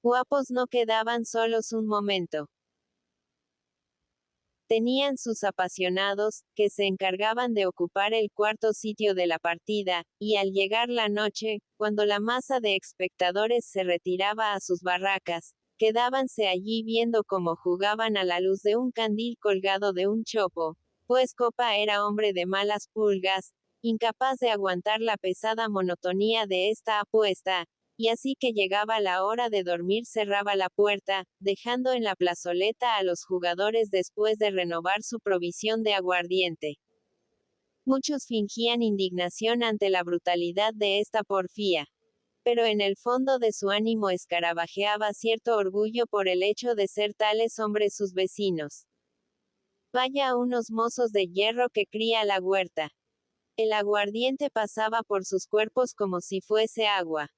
Guapos no quedaban solos un momento. Tenían sus apasionados, que se encargaban de ocupar el cuarto sitio de la partida, y al llegar la noche, cuando la masa de espectadores se retiraba a sus barracas, quedábanse allí viendo cómo jugaban a la luz de un candil colgado de un chopo, pues Copa era hombre de malas pulgas, incapaz de aguantar la pesada monotonía de esta apuesta, y así que llegaba la hora de dormir cerraba la puerta, dejando en la plazoleta a los jugadores después de renovar su provisión de aguardiente. Muchos fingían indignación ante la brutalidad de esta porfía. Pero en el fondo de su ánimo escarabajeaba cierto orgullo por el hecho de ser tales hombres sus vecinos. Vaya unos mozos de hierro que cría la huerta. El aguardiente pasaba por sus cuerpos como si fuese agua.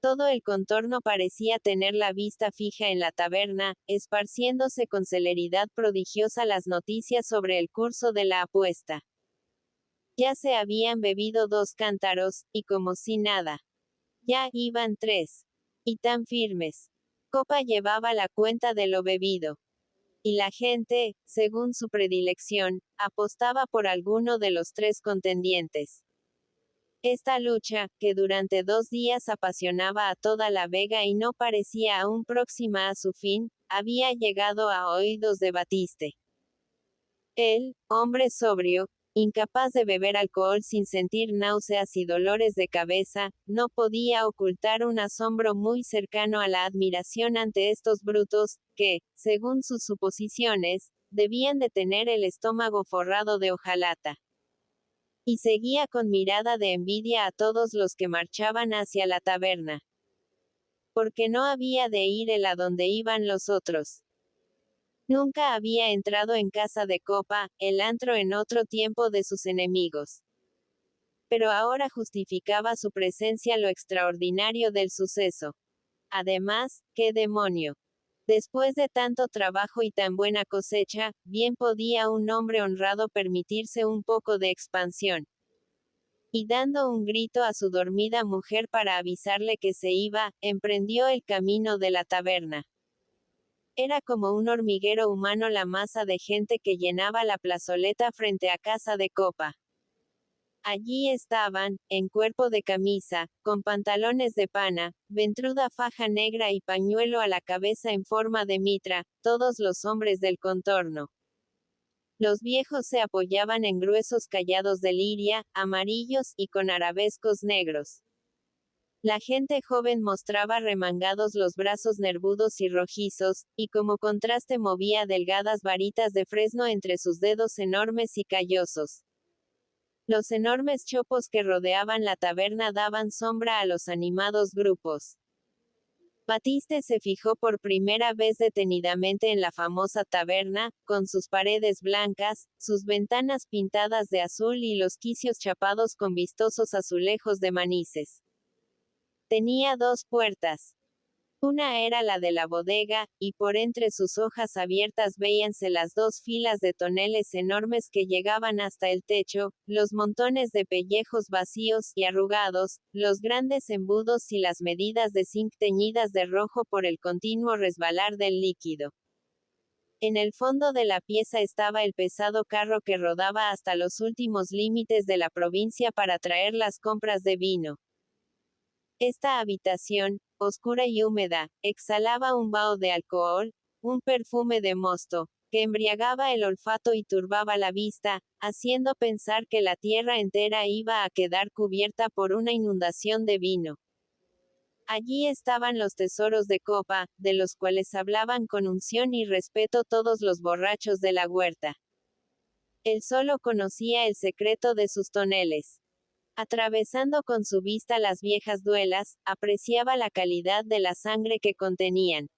Todo el contorno parecía tener la vista fija en la taberna, esparciéndose con celeridad prodigiosa las noticias sobre el curso de la apuesta. Ya se habían bebido 2 cántaros, y como si nada. Ya iban 3. Y tan firmes. Copa llevaba la cuenta de lo bebido. Y la gente, según su predilección, apostaba por alguno de los 3 contendientes. Esta lucha, que durante 2 días apasionaba a toda la Vega y no parecía aún próxima a su fin, había llegado a oídos de Batiste. Él, hombre sobrio, incapaz de beber alcohol sin sentir náuseas y dolores de cabeza, no podía ocultar un asombro muy cercano a la admiración ante estos brutos, que, según sus suposiciones, debían de tener el estómago forrado de hojalata. Y seguía con mirada de envidia a todos los que marchaban hacia la taberna. Porque no había de ir él a donde iban los otros. Nunca había entrado en casa de Copa, el antro en otro tiempo de sus enemigos. Pero ahora justificaba su presencia lo extraordinario del suceso. Además, ¡qué demonio! Después de tanto trabajo y tan buena cosecha, bien podía un hombre honrado permitirse un poco de expansión. Y dando un grito a su dormida mujer para avisarle que se iba, emprendió el camino de la taberna. Era como un hormiguero humano la masa de gente que llenaba la plazoleta frente a casa de Copa. Allí estaban, en cuerpo de camisa, con pantalones de pana, ventruda faja negra y pañuelo a la cabeza en forma de mitra, todos los hombres del contorno. Los viejos se apoyaban en gruesos callados de liria, amarillos, y con arabescos negros. La gente joven mostraba remangados los brazos nervudos y rojizos, y como contraste movía delgadas varitas de fresno entre sus dedos enormes y callosos. Los enormes chopos que rodeaban la taberna daban sombra a los animados grupos. Batiste se fijó por primera vez detenidamente en la famosa taberna, con sus paredes blancas, sus ventanas pintadas de azul y los quicios chapados con vistosos azulejos de manises. Tenía 2 puertas. Una era la de la bodega, y por entre sus hojas abiertas veíanse las 2 filas de toneles enormes que llegaban hasta el techo, los montones de pellejos vacíos y arrugados, los grandes embudos y las medidas de zinc teñidas de rojo por el continuo resbalar del líquido. En el fondo de la pieza estaba el pesado carro que rodaba hasta los últimos límites de la provincia para traer las compras de vino. Esta habitación, oscura y húmeda, exhalaba un vaho de alcohol, un perfume de mosto, que embriagaba el olfato y turbaba la vista, haciendo pensar que la tierra entera iba a quedar cubierta por una inundación de vino. Allí estaban los tesoros de Copa, de los cuales hablaban con unción y respeto todos los borrachos de la huerta. Él solo conocía el secreto de sus toneles. Atravesando con su vista las viejas duelas, apreciaba la calidad de la sangre que contenían.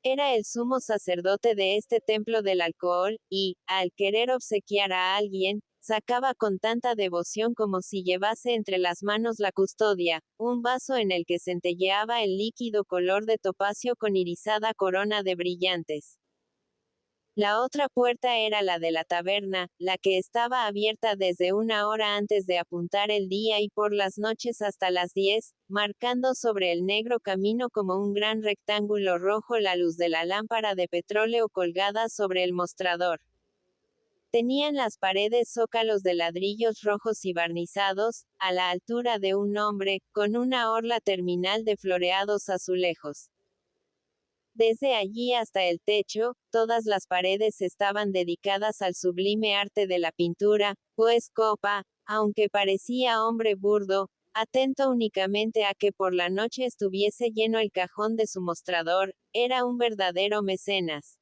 Era el sumo sacerdote de este templo del alcohol, y, al querer obsequiar a alguien, sacaba con tanta devoción como si llevase entre las manos la custodia, un vaso en el que centelleaba el líquido color de topacio con irisada corona de brillantes. La otra puerta era la de la taberna, la que estaba abierta desde una hora antes de apuntar el día y por las noches hasta las 10, marcando sobre el negro camino como un gran rectángulo rojo la luz de la lámpara de petróleo colgada sobre el mostrador. Tenían las paredes zócalos de ladrillos rojos y barnizados, a la altura de un hombre, con una orla terminal de floreados azulejos. Desde allí hasta el techo, todas las paredes estaban dedicadas al sublime arte de la pintura, pues Copa, aunque parecía hombre burdo, atento únicamente a que por la noche estuviese lleno el cajón de su mostrador, era un verdadero mecenas.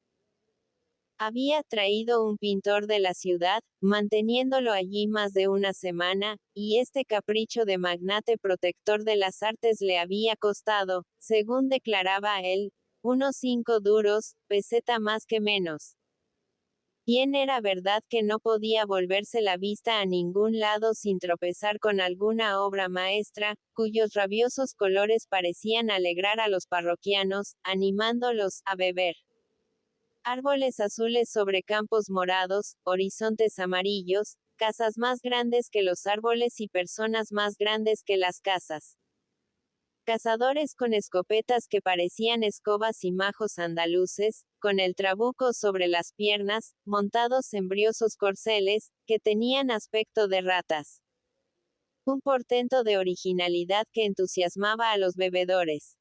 Había traído un pintor de la ciudad, manteniéndolo allí más de una semana, y este capricho de magnate protector de las artes le había costado, según declaraba él, unos 5 duros, peseta más que menos. Bien era verdad que no podía volverse la vista a ningún lado sin tropezar con alguna obra maestra, cuyos rabiosos colores parecían alegrar a los parroquianos, animándolos a beber. Árboles azules sobre campos morados, horizontes amarillos, casas más grandes que los árboles y personas más grandes que las casas. Cazadores con escopetas que parecían escobas y majos andaluces, con el trabuco sobre las piernas, montados en briosos corceles, que tenían aspecto de ratas. Un portento de originalidad que entusiasmaba a los bebedores.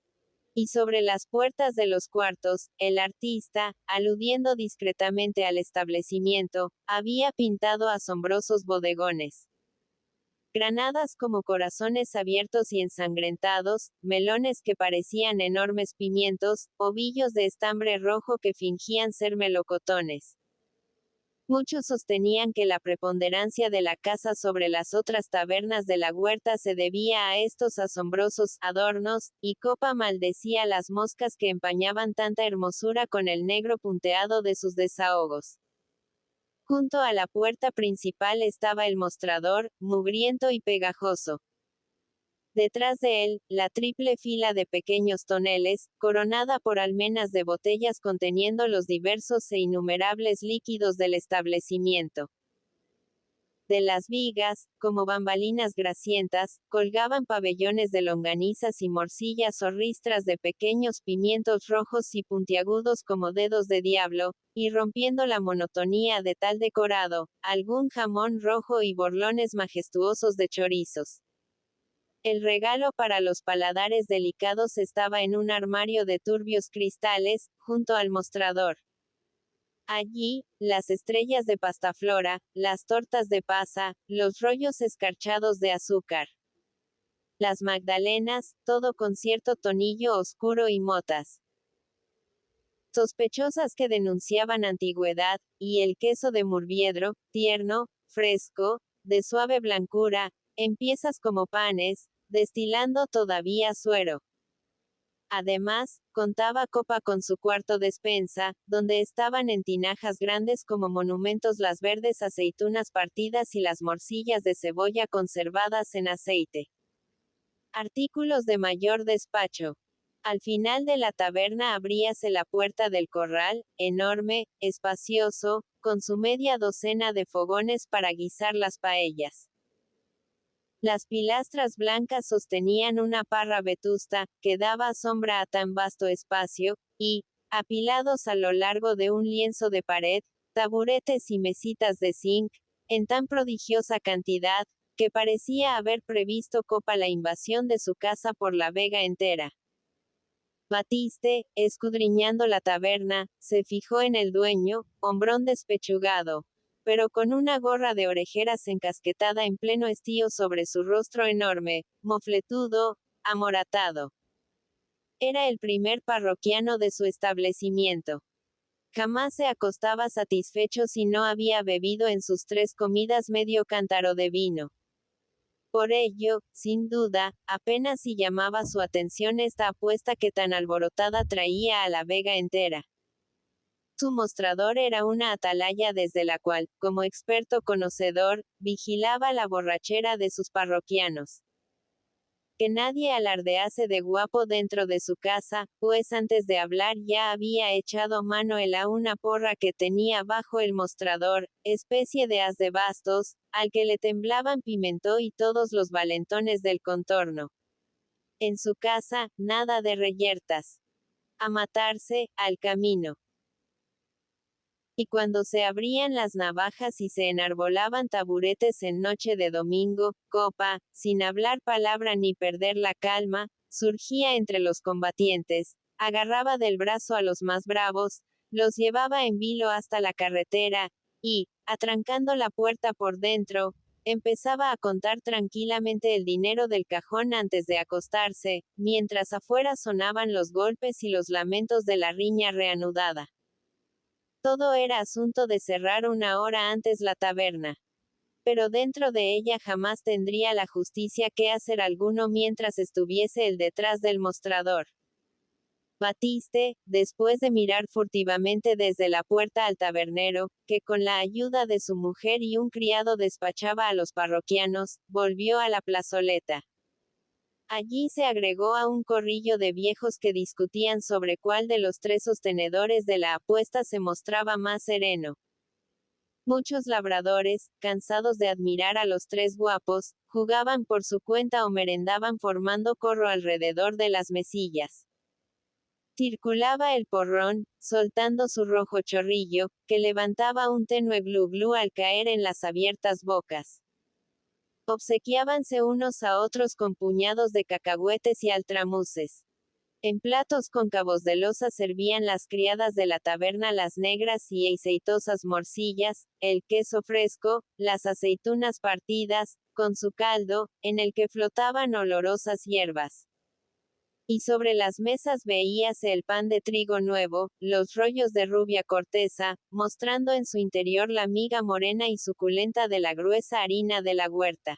Y sobre las puertas de los cuartos, el artista, aludiendo discretamente al establecimiento, había pintado asombrosos bodegones. Granadas como corazones abiertos y ensangrentados, melones que parecían enormes pimientos, ovillos de estambre rojo que fingían ser melocotones. Muchos sostenían que la preponderancia de la casa sobre las otras tabernas de la huerta se debía a estos asombrosos adornos, y Copa maldecía las moscas que empañaban tanta hermosura con el negro punteado de sus desahogos. Junto a la puerta principal estaba el mostrador, mugriento y pegajoso. Detrás de él, la triple fila de pequeños toneles, coronada por almenas de botellas conteniendo los diversos e innumerables líquidos del establecimiento. De las vigas, como bambalinas grasientas, colgaban pabellones de longanizas y morcillas o ristras de pequeños pimientos rojos y puntiagudos como dedos de diablo, y rompiendo la monotonía de tal decorado, algún jamón rojo y borlones majestuosos de chorizos. El regalo para los paladares delicados estaba en un armario de turbios cristales, junto al mostrador. Allí, las estrellas de pastaflora, las tortas de pasa, los rollos escarchados de azúcar. Las magdalenas, todo con cierto tonillo oscuro y motas sospechosas que denunciaban antigüedad, y el queso de Murviedro, tierno, fresco, de suave blancura, en piezas como panes, destilando todavía suero. Además, contaba Copa con su cuarto despensa, donde estaban en tinajas grandes como monumentos las verdes aceitunas partidas y las morcillas de cebolla conservadas en aceite. Artículos de mayor despacho. Al final de la taberna abríase la puerta del corral, enorme, espacioso, con su media docena de fogones para guisar las paellas. Las pilastras blancas sostenían una parra vetusta, que daba sombra a tan vasto espacio, y, apilados a lo largo de un lienzo de pared, taburetes y mesitas de zinc, en tan prodigiosa cantidad, que parecía haber previsto Copa la invasión de su casa por la vega entera. Batiste, escudriñando la taberna, se fijó en el dueño, hombrón despechugado, pero con una gorra de orejeras encasquetada en pleno estío sobre su rostro enorme, mofletudo, amoratado. Era el primer parroquiano de su establecimiento. Jamás se acostaba satisfecho si no había bebido en sus 3 comidas medio cántaro de vino. Por ello, sin duda, apenas si llamaba su atención esta apuesta que tan alborotada traía a la vega entera. Su mostrador era una atalaya desde la cual, como experto conocedor, vigilaba la borrachera de sus parroquianos. que nadie alardease de guapo dentro de su casa, pues antes de hablar ya había echado mano él a una porra que tenía bajo el mostrador, especie de as de bastos, al que le temblaban Pimentó y todos los valentones del contorno. En su casa, nada de reyertas. A matarse, al camino. Y cuando se abrían las navajas y se enarbolaban taburetes en noche de domingo, Copa, sin hablar palabra ni perder la calma, surgía entre los combatientes, agarraba del brazo a los más bravos, los llevaba en vilo hasta la carretera, y, atrancando la puerta por dentro, empezaba a contar tranquilamente el dinero del cajón antes de acostarse, mientras afuera sonaban los golpes y los lamentos de la riña reanudada. Todo era asunto de cerrar una hora antes la taberna. Pero dentro de ella jamás tendría la justicia que hacer alguno mientras estuviese él detrás del mostrador. Batiste, después de mirar furtivamente desde la puerta al tabernero, que con la ayuda de su mujer y un criado despachaba a los parroquianos, volvió a la plazoleta. Allí se agregó a un corrillo de viejos que discutían sobre cuál de los tres sostenedores de la apuesta se mostraba más sereno. Muchos labradores, cansados de admirar a los tres guapos, jugaban por su cuenta o merendaban formando corro alrededor de las mesillas. Circulaba el porrón, soltando su rojo chorrillo, que levantaba un tenue glu glu al caer en las abiertas bocas. Obsequiábanse unos a otros con puñados de cacahuetes y altramuces. En platos cóncavos de loza servían las criadas de la taberna las negras y aceitosas morcillas, el queso fresco, las aceitunas partidas, con su caldo, en el que flotaban olorosas hierbas. Y sobre las mesas veíase el pan de trigo nuevo, los rollos de rubia corteza, mostrando en su interior la miga morena y suculenta de la gruesa harina de la huerta.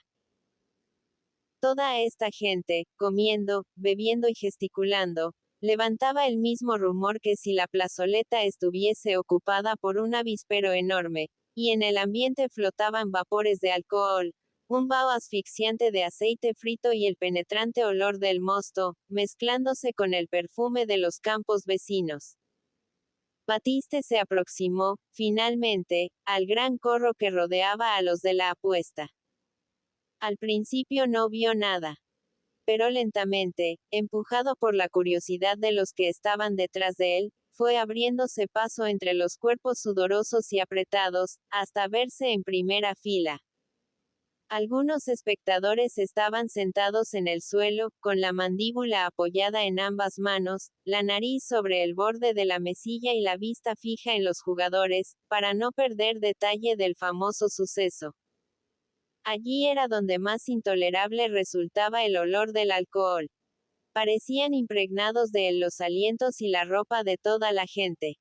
Toda esta gente, comiendo, bebiendo y gesticulando, levantaba el mismo rumor que si la plazoleta estuviese ocupada por un avispero enorme, y en el ambiente flotaban vapores de alcohol, un vaho asfixiante de aceite frito y el penetrante olor del mosto, mezclándose con el perfume de los campos vecinos. Batiste se aproximó, finalmente, al gran corro que rodeaba a los de la apuesta. Al principio no vio nada. Pero lentamente, empujado por la curiosidad de los que estaban detrás de él, fue abriéndose paso entre los cuerpos sudorosos y apretados, hasta verse en primera fila. Algunos espectadores estaban sentados en el suelo, con la mandíbula apoyada en ambas manos, la nariz sobre el borde de la mesilla y la vista fija en los jugadores, para no perder detalle del famoso suceso. Allí era donde más intolerable resultaba el olor del alcohol. Parecían impregnados de él los alientos y la ropa de toda la gente.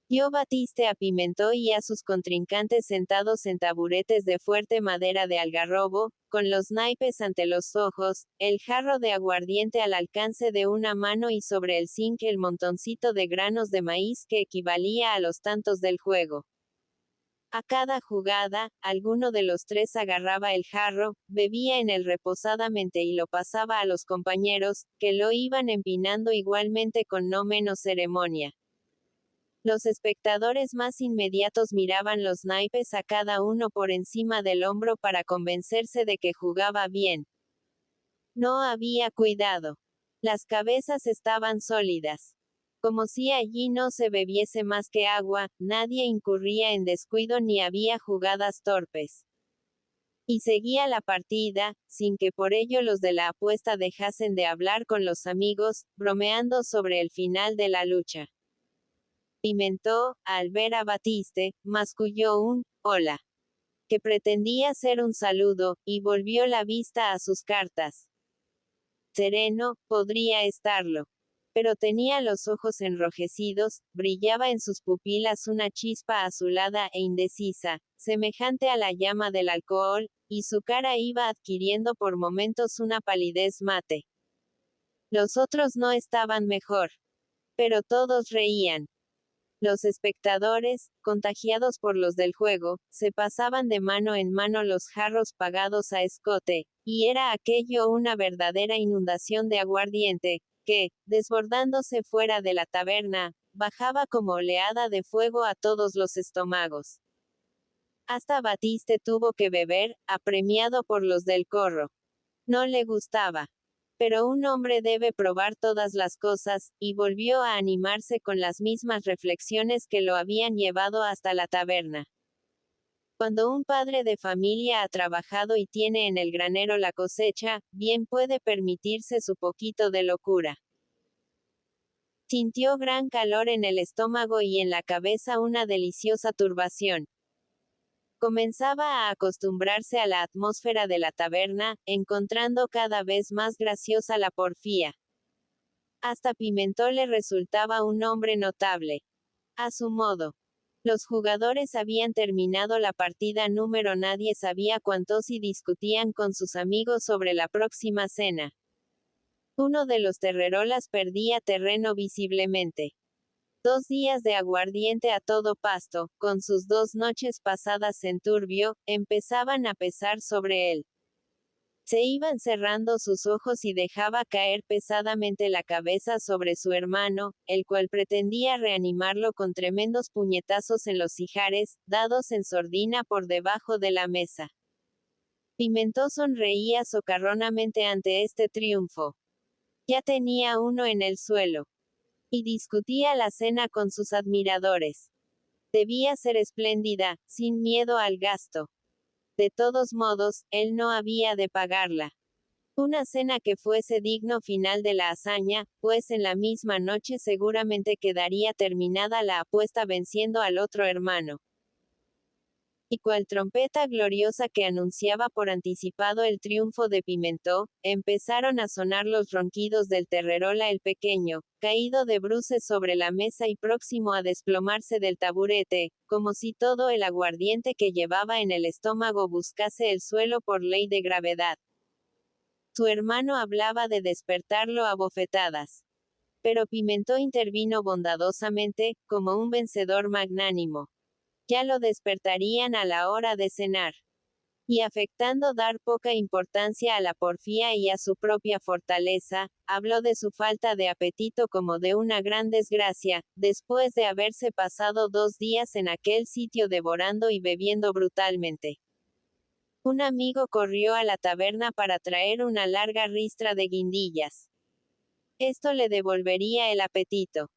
Vio Batiste a Pimentó y a sus contrincantes sentados en taburetes de fuerte madera de algarrobo, con los naipes ante los ojos, el jarro de aguardiente al alcance de una mano y sobre el zinc el montoncito de granos de maíz que equivalía a los tantos del juego. A cada jugada, alguno de los tres agarraba el jarro, bebía en él reposadamente y lo pasaba a los compañeros, que lo iban empinando igualmente con no menos ceremonia. Los espectadores más inmediatos miraban los naipes a cada uno por encima del hombro para convencerse de que jugaba bien. No había cuidado. Las cabezas estaban sólidas. Como si allí no se bebiese más que agua, nadie incurría en descuido ni había jugadas torpes. Y seguía la partida, sin que por ello los de la apuesta dejasen de hablar con los amigos, bromeando sobre el final de la lucha. Pimentó, al ver a Batiste, masculló un «hola», que pretendía ser un saludo, y volvió la vista a sus cartas. Sereno, podría estarlo. Pero tenía los ojos enrojecidos, brillaba en sus pupilas una chispa azulada e indecisa, semejante a la llama del alcohol, y su cara iba adquiriendo por momentos una palidez mate. Los otros no estaban mejor. Pero todos reían. Los espectadores, contagiados por los del juego, se pasaban de mano en mano los jarros pagados a escote, y era aquello una verdadera inundación de aguardiente, que, desbordándose fuera de la taberna, bajaba como oleada de fuego a todos los estómagos. Hasta Batiste tuvo que beber, apremiado por los del corro. No le gustaba. Pero un hombre debe probar todas las cosas, y volvió a animarse con las mismas reflexiones que lo habían llevado hasta la taberna. Cuando un padre de familia ha trabajado y tiene en el granero la cosecha, bien puede permitirse su poquito de locura. Sintió gran calor en el estómago y en la cabeza una deliciosa turbación. Comenzaba a acostumbrarse a la atmósfera de la taberna, encontrando cada vez más graciosa la porfía. Hasta Pimentó le resultaba un hombre notable. A su modo. Los jugadores habían terminado la partida número nadie sabía cuántos y discutían con sus amigos sobre la próxima cena. Uno de los terrerolas perdía terreno visiblemente. 2 días de aguardiente a todo pasto, con sus 2 noches pasadas en turbio, empezaban a pesar sobre él. Se iban cerrando sus ojos y dejaba caer pesadamente la cabeza sobre su hermano, el cual pretendía reanimarlo con tremendos puñetazos en los ijares, dados en sordina por debajo de la mesa. Pimentó sonreía socarronamente ante este triunfo. Ya tenía uno en el suelo. Y discutía la cena con sus admiradores. Debía ser espléndida, sin miedo al gasto. De todos modos, él no había de pagarla. Una cena que fuese digno final de la hazaña, pues en la misma noche seguramente quedaría terminada la apuesta venciendo al otro hermano. Y cual trompeta gloriosa que anunciaba por anticipado el triunfo de Pimentó, empezaron a sonar los ronquidos del terrerola el pequeño, caído de bruces sobre la mesa y próximo a desplomarse del taburete, como si todo el aguardiente que llevaba en el estómago buscase el suelo por ley de gravedad. Su hermano hablaba de despertarlo a bofetadas. Pero Pimentó intervino bondadosamente, como un vencedor magnánimo. Ya lo despertarían a la hora de cenar. Y afectando dar poca importancia a la porfía y a su propia fortaleza, habló de su falta de apetito como de una gran desgracia, después de haberse pasado 2 días en aquel sitio devorando y bebiendo brutalmente. Un amigo corrió a la taberna para traer una larga ristra de guindillas. Esto le devolvería el apetito.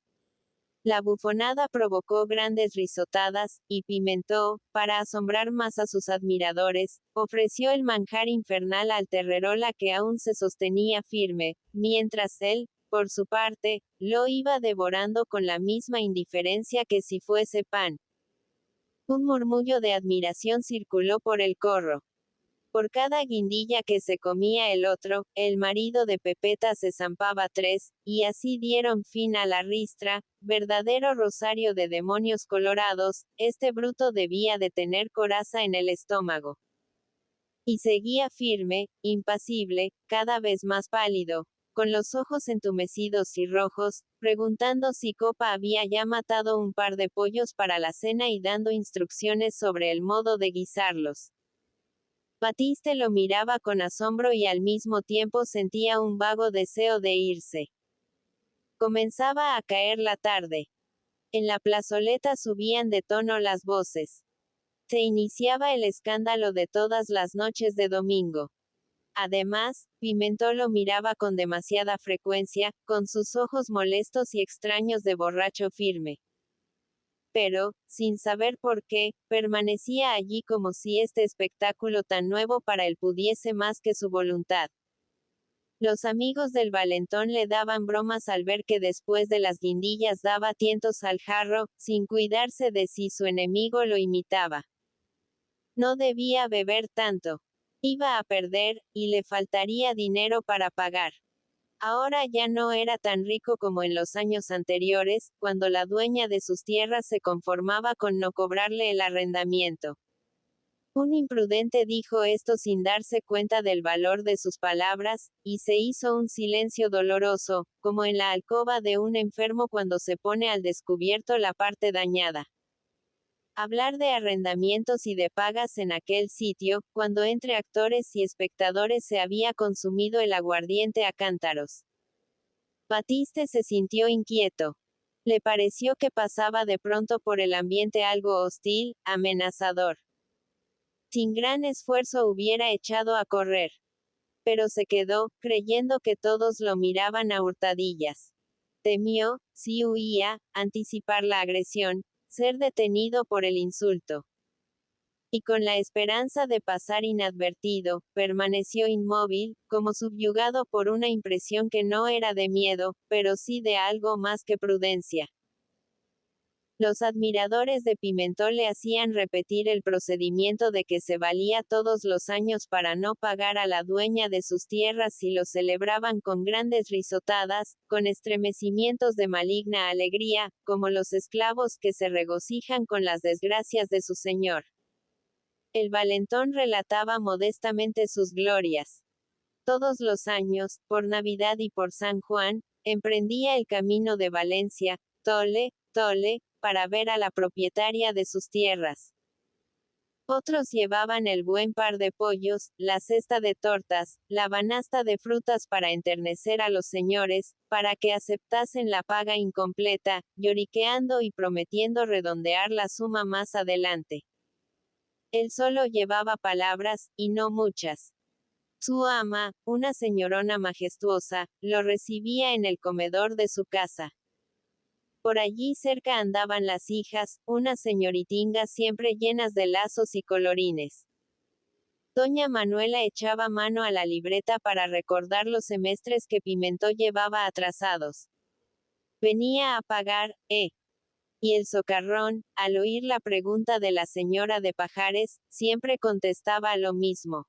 La bufonada provocó grandes risotadas, y Pimentó, para asombrar más a sus admiradores, ofreció el manjar infernal al terrerola que aún se sostenía firme, mientras él, por su parte, lo iba devorando con la misma indiferencia que si fuese pan. Un murmullo de admiración circuló por el corro. Por cada guindilla que se comía el otro, el marido de Pepeta se zampaba 3, y así dieron fin a la ristra, verdadero rosario de demonios colorados, este bruto debía de tener coraza en el estómago. Y seguía firme, impasible, cada vez más pálido, con los ojos entumecidos y rojos, preguntando si Copa había ya matado un par de pollos para la cena y dando instrucciones sobre el modo de guisarlos. Batiste lo miraba con asombro y al mismo tiempo sentía un vago deseo de irse. Comenzaba a caer la tarde. En la plazoleta subían de tono las voces. Se iniciaba el escándalo de todas las noches de domingo. Además, Pimentó lo miraba con demasiada frecuencia, con sus ojos molestos y extraños de borracho firme. Pero, sin saber por qué, permanecía allí como si este espectáculo tan nuevo para él pudiese más que su voluntad. Los amigos del valentón le daban bromas al ver que después de las guindillas daba tientos al jarro, sin cuidarse de si su enemigo lo imitaba. No debía beber tanto. Iba a perder, y le faltaría dinero para pagar. Ahora ya no era tan rico como en los años anteriores, cuando la dueña de sus tierras se conformaba con no cobrarle el arrendamiento. Un imprudente dijo esto sin darse cuenta del valor de sus palabras, y se hizo un silencio doloroso, como en la alcoba de un enfermo cuando se pone al descubierto la parte dañada. Hablar de arrendamientos y de pagas en aquel sitio, cuando entre actores y espectadores se había consumido el aguardiente a cántaros. Batiste se sintió inquieto. Le pareció que pasaba de pronto por el ambiente algo hostil, amenazador. Sin gran esfuerzo hubiera echado a correr. Pero se quedó, creyendo que todos lo miraban a hurtadillas. Temió, si huía, anticipar la agresión, ser detenido por el insulto. Y con la esperanza de pasar inadvertido, permaneció inmóvil, como subyugado por una impresión que no era de miedo, pero sí de algo más que prudencia. Los admiradores de Pimentó le hacían repetir el procedimiento de que se valía todos los años para no pagar a la dueña de sus tierras y lo celebraban con grandes risotadas, con estremecimientos de maligna alegría, como los esclavos que se regocijan con las desgracias de su señor. El valentón relataba modestamente sus glorias. Todos los años, por Navidad y por San Juan, emprendía el camino de Valencia, Tole, para ver a la propietaria de sus tierras. Otros llevaban el buen par de pollos, la cesta de tortas, la banasta de frutas para enternecer a los señores, para que aceptasen la paga incompleta, lloriqueando y prometiendo redondear la suma más adelante. Él solo llevaba palabras, y no muchas. Su ama, una señorona majestuosa, lo recibía en el comedor de su casa. Por allí cerca andaban las hijas, unas señoritingas siempre llenas de lazos y colorines. Doña Manuela echaba mano a la libreta para recordar los semestres que Pimentó llevaba atrasados. Venía a pagar, Y el socarrón, al oír la pregunta de la señora de Pajares, siempre contestaba lo mismo.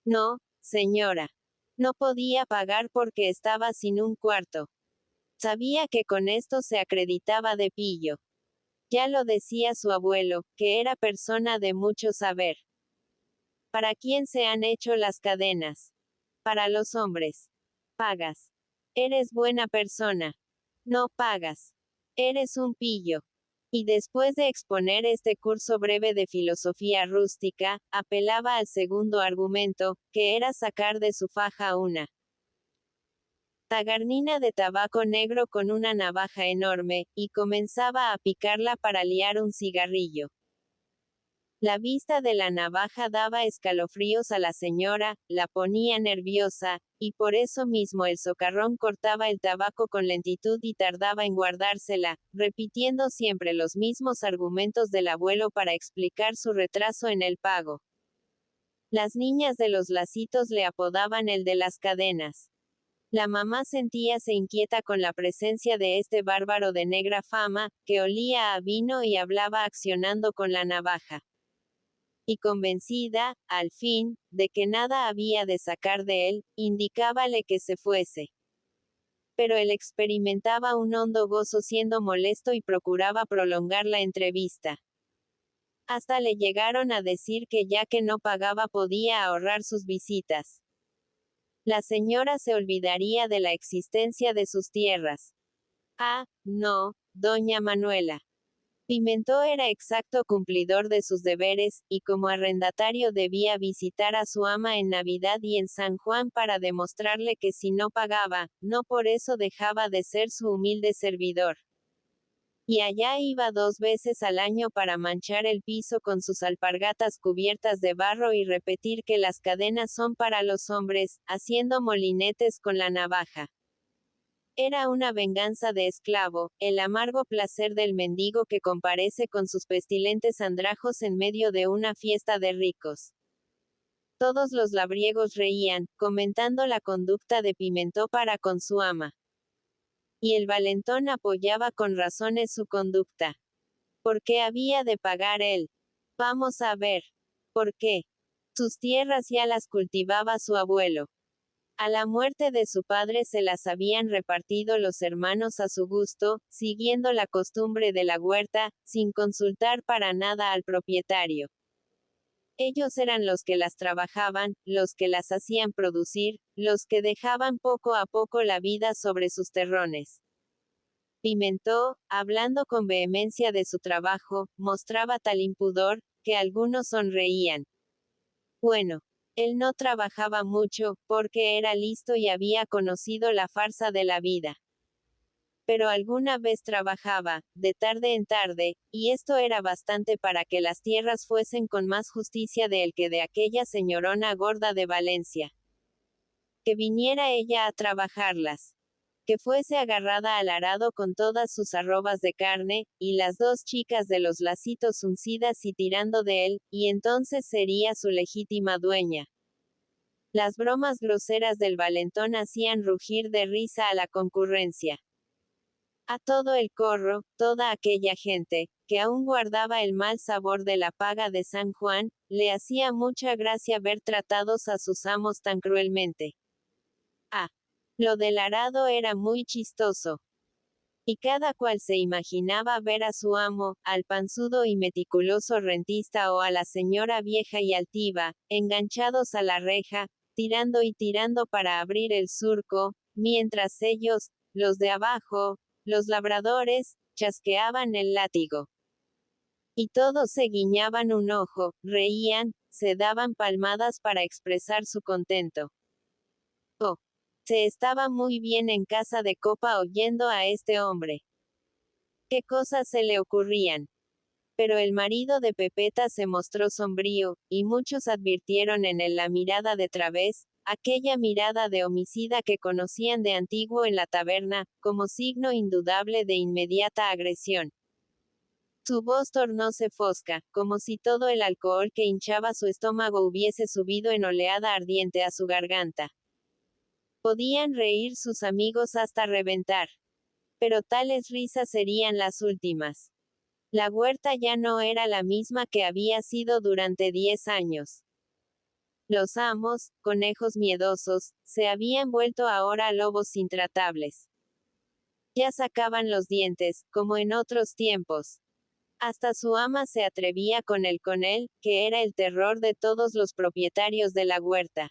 No, señora. No podía pagar porque estaba sin un cuarto. Sabía que con esto se acreditaba de pillo. Ya lo decía su abuelo, que era persona de mucho saber. ¿Para quién se han hecho las cadenas? Para los hombres. Pagas. Eres buena persona. No pagas. Eres un pillo. Y después de exponer este curso breve de filosofía rústica, apelaba al segundo argumento, que era sacar de su faja una tagarnina de tabaco negro con una navaja enorme, y comenzaba a picarla para liar un cigarrillo. La vista de la navaja daba escalofríos a la señora, la ponía nerviosa, y por eso mismo el socarrón cortaba el tabaco con lentitud y tardaba en guardársela, repitiendo siempre los mismos argumentos del abuelo para explicar su retraso en el pago. Las niñas de los lacitos le apodaban el de las cadenas. La mamá sentíase inquieta con la presencia de este bárbaro de negra fama, que olía a vino y hablaba accionando con la navaja. Y convencida, al fin, de que nada había de sacar de él, indicábale que se fuese. Pero él experimentaba un hondo gozo siendo molesto y procuraba prolongar la entrevista. Hasta le llegaron a decir que ya que no pagaba podía ahorrar sus visitas. La señora se olvidaría de la existencia de sus tierras. Ah, no, doña Manuela. Pimentó era exacto cumplidor de sus deberes, y como arrendatario debía visitar a su ama en Navidad y en San Juan para demostrarle que si no pagaba, no por eso dejaba de ser su humilde servidor. Y allá iba 2 veces al año para manchar el piso con sus alpargatas cubiertas de barro y repetir que las cadenas son para los hombres, haciendo molinetes con la navaja. Era una venganza de esclavo, el amargo placer del mendigo que comparece con sus pestilentes andrajos en medio de una fiesta de ricos. Todos los labriegos reían, comentando la conducta de Pimentó para con su ama. Y el valentón apoyaba con razones su conducta. ¿Por qué había de pagar él? Vamos a ver. ¿Por qué? Sus tierras ya las cultivaba su abuelo. A la muerte de su padre se las habían repartido los hermanos a su gusto, siguiendo la costumbre de la huerta, sin consultar para nada al propietario. Ellos eran los que las trabajaban, los que las hacían producir, los que dejaban poco a poco la vida sobre sus terrones. Pimentó, hablando con vehemencia de su trabajo, mostraba tal impudor, que algunos sonreían. Bueno, él no trabajaba mucho, porque era listo y había conocido la farsa de la vida. Pero alguna vez trabajaba, de tarde en tarde, y esto era bastante para que las tierras fuesen con más justicia de él que de aquella señorona gorda de Valencia. Que viniera ella a trabajarlas. Que fuese agarrada al arado con todas sus arrobas de carne, y las dos chicas de los lacitos uncidas y tirando de él, y entonces sería su legítima dueña. Las bromas groseras del valentón hacían rugir de risa a la concurrencia. A todo el corro, toda aquella gente, que aún guardaba el mal sabor de la paga de San Juan, le hacía mucha gracia ver tratados a sus amos tan cruelmente. Ah, lo del arado era muy chistoso. Y cada cual se imaginaba ver a su amo, al panzudo y meticuloso rentista o a la señora vieja y altiva, enganchados a la reja, tirando y tirando para abrir el surco, mientras ellos, los de abajo, los labradores, chasqueaban el látigo. Y todos se guiñaban un ojo, reían, se daban palmadas para expresar su contento. Oh, se estaba muy bien en casa de copa oyendo a este hombre. ¿Qué cosas se le ocurrían? Pero el marido de Pepeta se mostró sombrío, y muchos advirtieron en él la mirada de través, aquella mirada de homicida que conocían de antiguo en la taberna, como signo indudable de inmediata agresión. Su voz tornóse fosca, como si todo el alcohol que hinchaba su estómago hubiese subido en oleada ardiente a su garganta. Podían reír sus amigos hasta reventar. Pero tales risas serían las últimas. La huerta ya no era la misma que había sido durante 10 años. Los amos, conejos miedosos, se habían vuelto ahora lobos intratables. Ya sacaban los dientes, como en otros tiempos. Hasta su ama se atrevía con él, que era el terror de todos los propietarios de la huerta.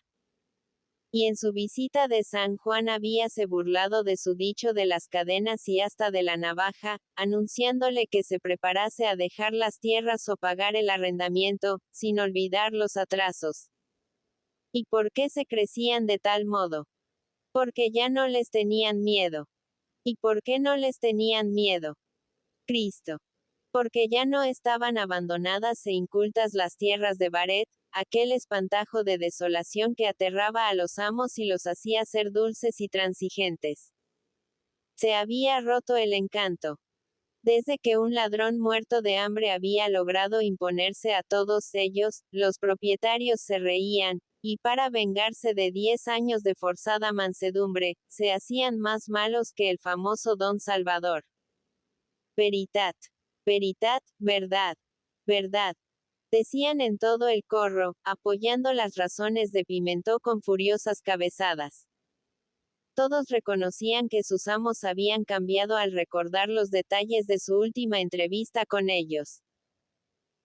Y en su visita de San Juan habíase burlado de su dicho de las cadenas y hasta de la navaja, anunciándole que se preparase a dejar las tierras o pagar el arrendamiento, sin olvidar los atrasos. ¿Y por qué se crecían de tal modo? Porque ya no les tenían miedo. ¿Y por qué no les tenían miedo? Cristo. Porque ya no estaban abandonadas e incultas las tierras de Baret, aquel espantajo de desolación que aterraba a los amos y los hacía ser dulces y transigentes. Se había roto el encanto. Desde que un ladrón muerto de hambre había logrado imponerse a todos ellos, los propietarios se reían, y para vengarse de 10 años de forzada mansedumbre, se hacían más malos que el famoso Don Salvador. Veritat. Veritat, verdad. Verdad. Decían en todo el corro, apoyando las razones de Pimentó con furiosas cabezadas. Todos reconocían que sus amos habían cambiado al recordar los detalles de su última entrevista con ellos.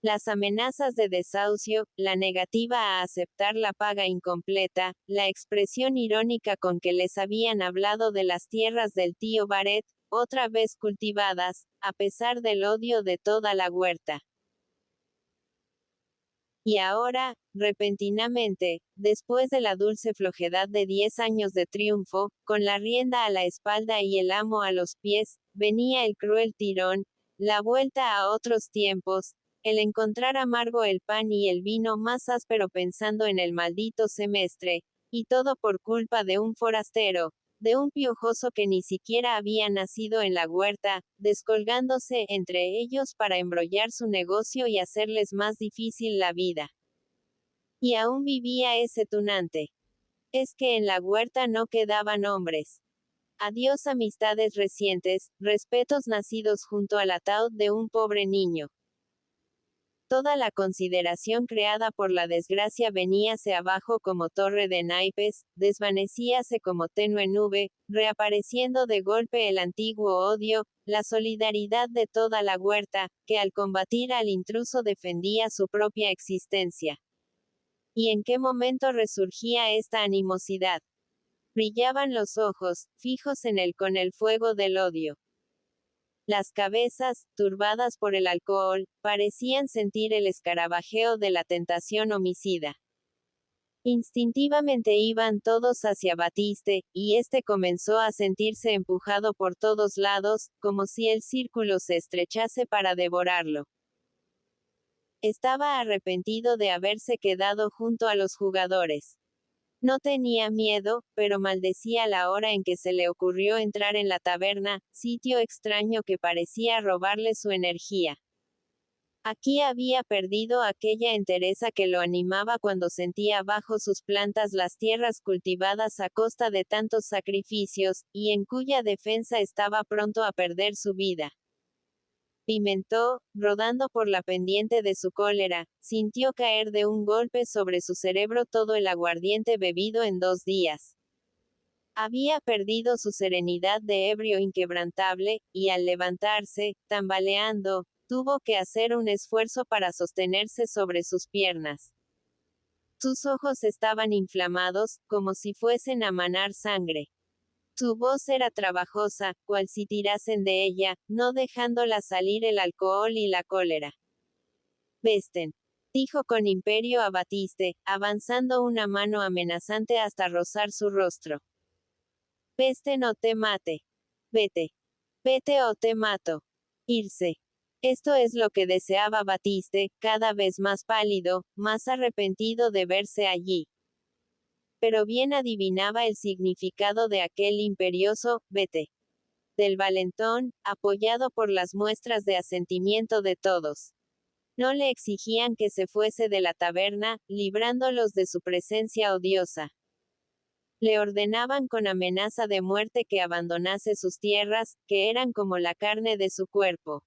Las amenazas de desahucio, la negativa a aceptar la paga incompleta, la expresión irónica con que les habían hablado de las tierras del tío Baret, otra vez cultivadas, a pesar del odio de toda la huerta. Y ahora, repentinamente, después de la dulce flojedad de 10 años de triunfo, con la rienda a la espalda y el amo a los pies, venía el cruel tirón, la vuelta a otros tiempos, el encontrar amargo el pan y el vino más áspero pensando en el maldito semestre, y todo por culpa de un forastero, de un piojoso que ni siquiera había nacido en la huerta, descolgándose entre ellos para embrollar su negocio y hacerles más difícil la vida. Y aún vivía ese tunante. Es que en la huerta no quedaban hombres. Adiós amistades recientes, respetos nacidos junto al ataúd de un pobre niño. Toda la consideración creada por la desgracia veníase abajo como torre de naipes, desvanecíase como tenue nube, reapareciendo de golpe el antiguo odio, la solidaridad de toda la huerta, que al combatir al intruso defendía su propia existencia. ¿Y en qué momento resurgía esta animosidad? Brillaban los ojos, fijos en él con el fuego del odio. Las cabezas, turbadas por el alcohol, parecían sentir el escarabajeo de la tentación homicida. Instintivamente iban todos hacia Batiste, y éste comenzó a sentirse empujado por todos lados, como si el círculo se estrechase para devorarlo. Estaba arrepentido de haberse quedado junto a los jugadores. No tenía miedo, pero maldecía la hora en que se le ocurrió entrar en la taberna, sitio extraño que parecía robarle su energía. Aquí había perdido aquella entereza que lo animaba cuando sentía bajo sus plantas las tierras cultivadas a costa de tantos sacrificios, y en cuya defensa estaba pronto a perder su vida. Pimentó, rodando por la pendiente de su cólera, sintió caer de un golpe sobre su cerebro todo el aguardiente bebido en 2 días. Había perdido su serenidad de ebrio inquebrantable, y al levantarse, tambaleando, tuvo que hacer un esfuerzo para sostenerse sobre sus piernas. Sus ojos estaban inflamados, como si fuesen a manar sangre. Su voz era trabajosa, cual si tirasen de ella, no dejándola salir el alcohol y la cólera. «Vesten», dijo con imperio a Batiste, avanzando una mano amenazante hasta rozar su rostro. «Vesten o te mate. Vete. Vete o te mato». Irse. Esto es lo que deseaba Batiste, cada vez más pálido, más arrepentido de verse allí. Pero bien adivinaba el significado de aquel imperioso, vete. Del valentón, apoyado por las muestras de asentimiento de todos. No le exigían que se fuese de la taberna, librándolos de su presencia odiosa. Le ordenaban con amenaza de muerte que abandonase sus tierras, que eran como la carne de su cuerpo.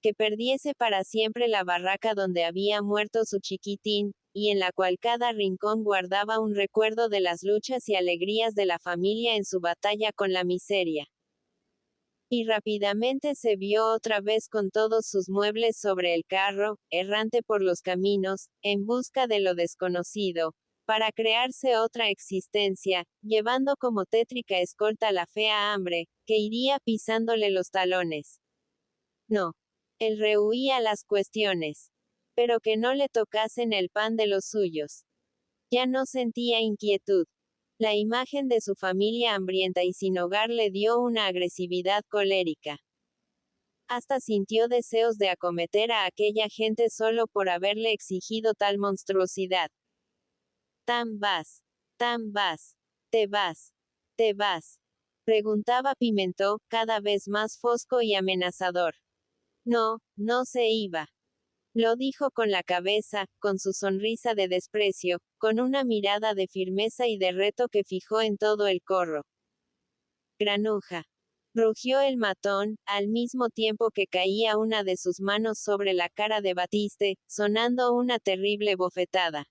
Que perdiese para siempre la barraca donde había muerto su chiquitín, y en la cual cada rincón guardaba un recuerdo de las luchas y alegrías de la familia en su batalla con la miseria. Y rápidamente se vio otra vez con todos sus muebles sobre el carro, errante por los caminos, en busca de lo desconocido, para crearse otra existencia, llevando como tétrica escolta la fea hambre, que iría pisándole los talones. No. Él rehuía las cuestiones. Pero que no le tocasen el pan de los suyos. Ya no sentía inquietud. La imagen de su familia hambrienta y sin hogar le dio una agresividad colérica. Hasta sintió deseos de acometer a aquella gente solo por haberle exigido tal monstruosidad. «¿Tan vas? ¿Tan vas? ¿Te vas? ¿Te vas?», preguntaba Pimentó, cada vez más fosco y amenazador. No, no se iba. Lo dijo con la cabeza, con su sonrisa de desprecio, con una mirada de firmeza y de reto que fijó en todo el corro. «Granuja», rugió el matón, al mismo tiempo que caía una de sus manos sobre la cara de Batiste, sonando una terrible bofetada.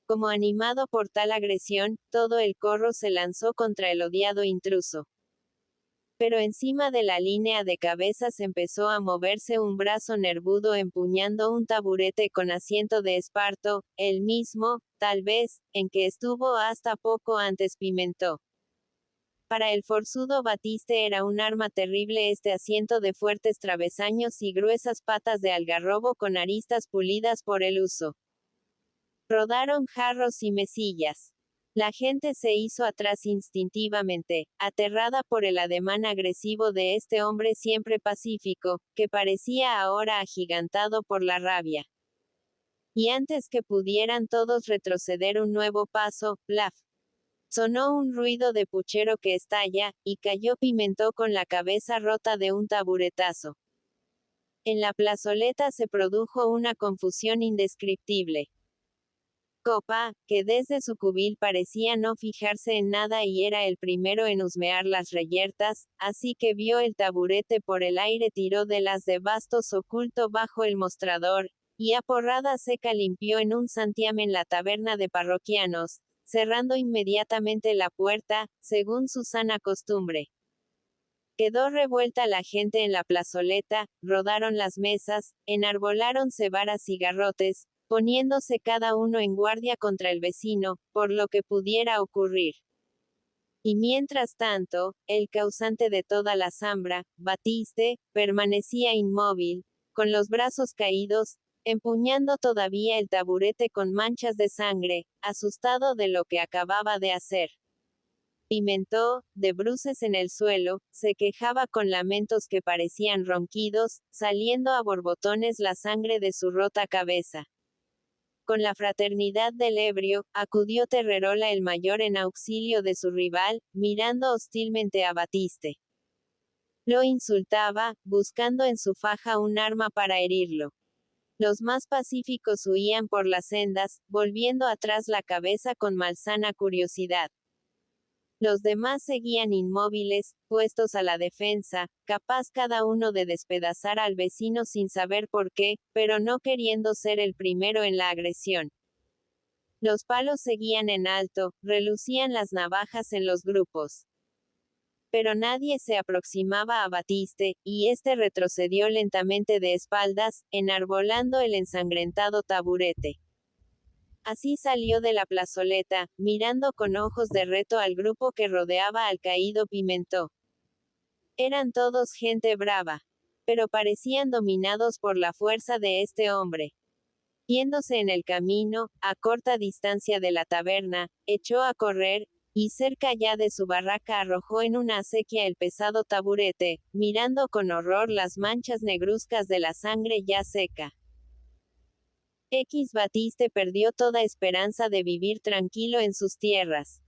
Como animado por tal agresión, todo el corro se lanzó contra el odiado intruso. Pero encima de la línea de cabezas empezó a moverse un brazo nervudo empuñando un taburete con asiento de esparto, el mismo, tal vez, en que estuvo hasta poco antes Pimentó. Para el forzudo Batiste era un arma terrible este asiento de fuertes travesaños y gruesas patas de algarrobo con aristas pulidas por el uso. Rodaron jarros y mesillas. La gente se hizo atrás instintivamente, aterrada por el ademán agresivo de este hombre siempre pacífico, que parecía ahora agigantado por la rabia. Y antes que pudieran todos retroceder un nuevo paso, plaf. Sonó un ruido de puchero que estalla, y cayó Pimentó con la cabeza rota de un taburetazo. En la plazoleta se produjo una confusión indescriptible. Copa, que desde su cubil parecía no fijarse en nada y era el primero en husmear las reyertas, así que vio el taburete por el aire tiró de las de bastos oculto bajo el mostrador, y a porrada seca limpió en un santiamén la taberna de parroquianos, cerrando inmediatamente la puerta, según su sana costumbre. Quedó revuelta la gente en la plazoleta, rodaron las mesas, enarboláronse varas y garrotes, poniéndose cada uno en guardia contra el vecino, por lo que pudiera ocurrir. Y mientras tanto, el causante de toda la zambra, Batiste, permanecía inmóvil, con los brazos caídos, empuñando todavía el taburete con manchas de sangre, asustado de lo que acababa de hacer. Pimentó, de bruces en el suelo, se quejaba con lamentos que parecían ronquidos, saliendo a borbotones la sangre de su rota cabeza. Con la fraternidad del ebrio, acudió Terrerola el mayor en auxilio de su rival, mirando hostilmente a Batiste. Lo insultaba, buscando en su faja un arma para herirlo. Los más pacíficos huían por las sendas, volviendo atrás la cabeza con malsana curiosidad. Los demás seguían inmóviles, puestos a la defensa, capaz cada uno de despedazar al vecino sin saber por qué, pero no queriendo ser el primero en la agresión. Los palos seguían en alto, relucían las navajas en los grupos. Pero nadie se aproximaba a Batiste, y éste retrocedió lentamente de espaldas, enarbolando el ensangrentado taburete. Así salió de la plazoleta, mirando con ojos de reto al grupo que rodeaba al caído Pimentó. Eran todos gente brava, pero parecían dominados por la fuerza de este hombre. Viéndose en el camino, a corta distancia de la taberna, echó a correr, y cerca ya de su barraca arrojó en una acequia el pesado taburete, mirando con horror las manchas negruzcas de la sangre ya seca. Batiste perdió toda esperanza de vivir tranquilo en sus tierras.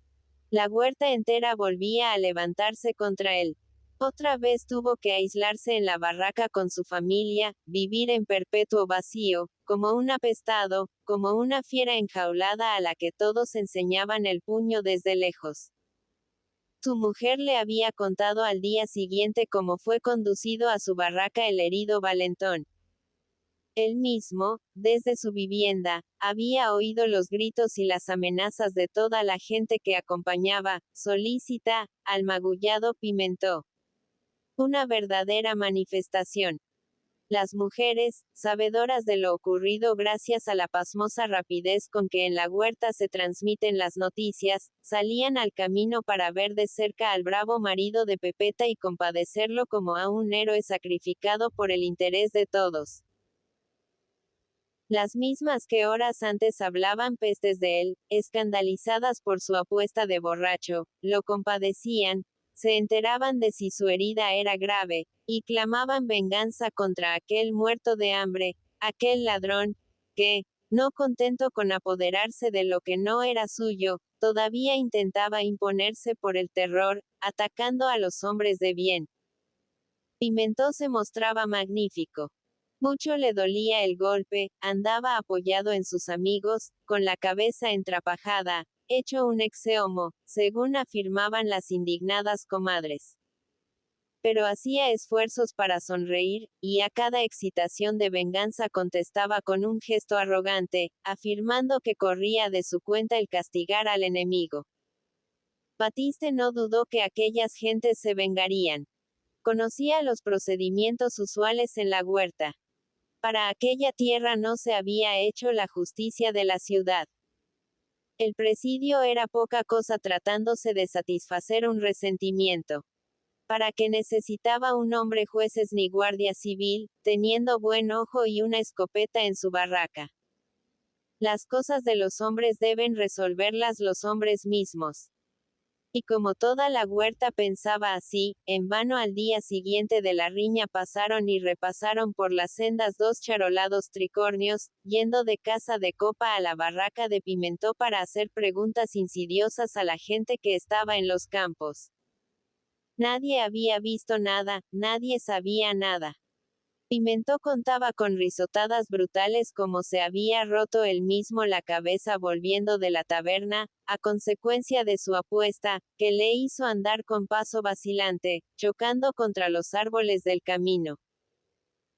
La huerta entera volvía a levantarse contra él. Otra vez tuvo que aislarse en la barraca con su familia, vivir en perpetuo vacío, como un apestado, como una fiera enjaulada a la que todos enseñaban el puño desde lejos. Su mujer le había contado al día siguiente cómo fue conducido a su barraca el herido valentón. Él mismo, desde su vivienda, había oído los gritos y las amenazas de toda la gente que acompañaba, solícita, al magullado Pimentó. Una verdadera manifestación. Las mujeres, sabedoras de lo ocurrido gracias a la pasmosa rapidez con que en la huerta se transmiten las noticias, salían al camino para ver de cerca al bravo marido de Pepeta y compadecerlo como a un héroe sacrificado por el interés de todos. Las mismas que horas antes hablaban pestes de él, escandalizadas por su apuesta de borracho, lo compadecían, se enteraban de si su herida era grave, y clamaban venganza contra aquel muerto de hambre, aquel ladrón, que, no contento con apoderarse de lo que no era suyo, todavía intentaba imponerse por el terror, atacando a los hombres de bien. Pimentó se mostraba magnífico. Mucho le dolía el golpe, andaba apoyado en sus amigos, con la cabeza entrapajada, hecho un exeomo, según afirmaban las indignadas comadres. Pero hacía esfuerzos para sonreír, y a cada excitación de venganza contestaba con un gesto arrogante, afirmando que corría de su cuenta el castigar al enemigo. Batiste no dudó que aquellas gentes se vengarían. Conocía los procedimientos usuales en la huerta. Para aquella tierra no se había hecho la justicia de la ciudad. El presidio era poca cosa tratándose de satisfacer un resentimiento. ¿Para qué necesitaba un hombre jueces ni guardia civil, teniendo buen ojo y una escopeta en su barraca? Las cosas de los hombres deben resolverlas los hombres mismos. Y como toda la huerta pensaba así, en vano al día siguiente de la riña pasaron y repasaron por las sendas dos charolados tricornios, yendo de casa de copa a la barraca de Pimentó para hacer preguntas insidiosas a la gente que estaba en los campos. Nadie había visto nada, nadie sabía nada. Pimentó contaba con risotadas brutales como se había roto él mismo la cabeza volviendo de la taberna, a consecuencia de su apuesta, que le hizo andar con paso vacilante, chocando contra los árboles del camino.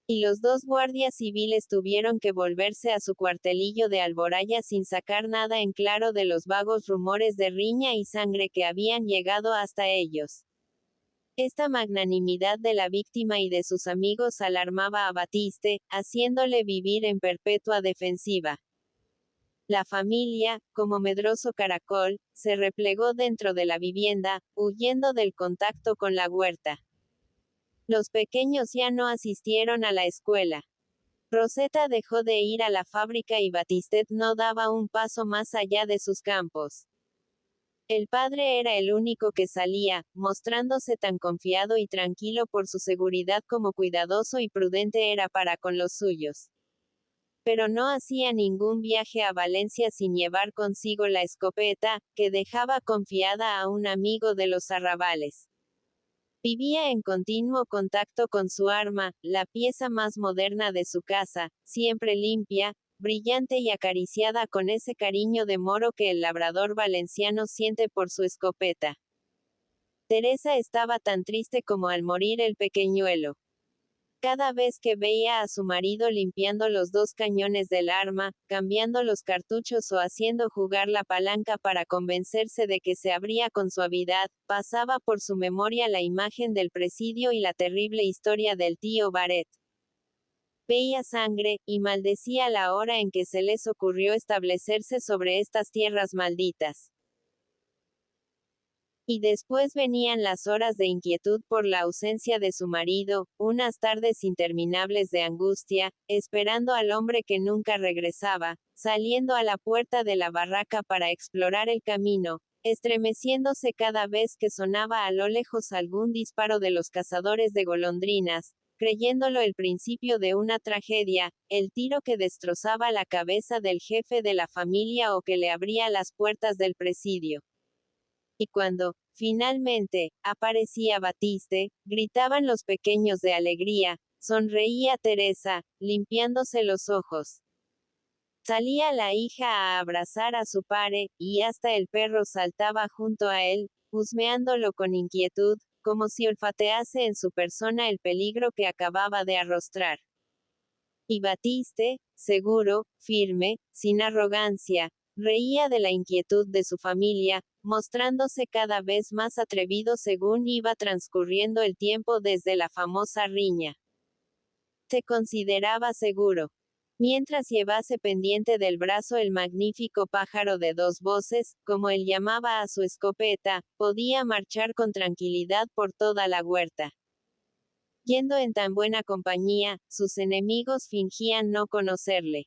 Y los dos guardias civiles tuvieron que volverse a su cuartelillo de Alboraya sin sacar nada en claro de los vagos rumores de riña y sangre que habían llegado hasta ellos. Esta magnanimidad de la víctima y de sus amigos alarmaba a Batiste, haciéndole vivir en perpetua defensiva. La familia, como medroso caracol, se replegó dentro de la vivienda, huyendo del contacto con la huerta. Los pequeños ya no asistieron a la escuela. Rosetta dejó de ir a la fábrica y Batistet no daba un paso más allá de sus campos. El padre era el único que salía, mostrándose tan confiado y tranquilo por su seguridad como cuidadoso y prudente era para con los suyos. Pero no hacía ningún viaje a Valencia sin llevar consigo la escopeta, que dejaba confiada a un amigo de los arrabales. Vivía en continuo contacto con su arma, la pieza más moderna de su casa, siempre limpia, brillante y acariciada con ese cariño de moro que el labrador valenciano siente por su escopeta. Teresa estaba tan triste como al morir el pequeñuelo. Cada vez que veía a su marido limpiando los dos cañones del arma, cambiando los cartuchos o haciendo jugar la palanca para convencerse de que se abría con suavidad, pasaba por su memoria la imagen del presidio y la terrible historia del tío Barret. Veía sangre, y maldecía la hora en que se les ocurrió establecerse sobre estas tierras malditas. Y después venían las horas de inquietud por la ausencia de su marido, unas tardes interminables de angustia, esperando al hombre que nunca regresaba, saliendo a la puerta de la barraca para explorar el camino, estremeciéndose cada vez que sonaba a lo lejos algún disparo de los cazadores de golondrinas, creyéndolo el principio de una tragedia, el tiro que destrozaba la cabeza del jefe de la familia o que le abría las puertas del presidio. Y cuando, finalmente, aparecía Batiste, gritaban los pequeños de alegría, sonreía Teresa, limpiándose los ojos. Salía la hija a abrazar a su padre, y hasta el perro saltaba junto a él, husmeándolo con inquietud, como si olfatease en su persona el peligro que acababa de arrostrar. Y Batiste, seguro, firme, sin arrogancia, reía de la inquietud de su familia, mostrándose cada vez más atrevido según iba transcurriendo el tiempo desde la famosa riña. Se consideraba seguro. Mientras llevase pendiente del brazo el magnífico pájaro de dos voces, como él llamaba a su escopeta, podía marchar con tranquilidad por toda la huerta. Yendo en tan buena compañía, sus enemigos fingían no conocerle.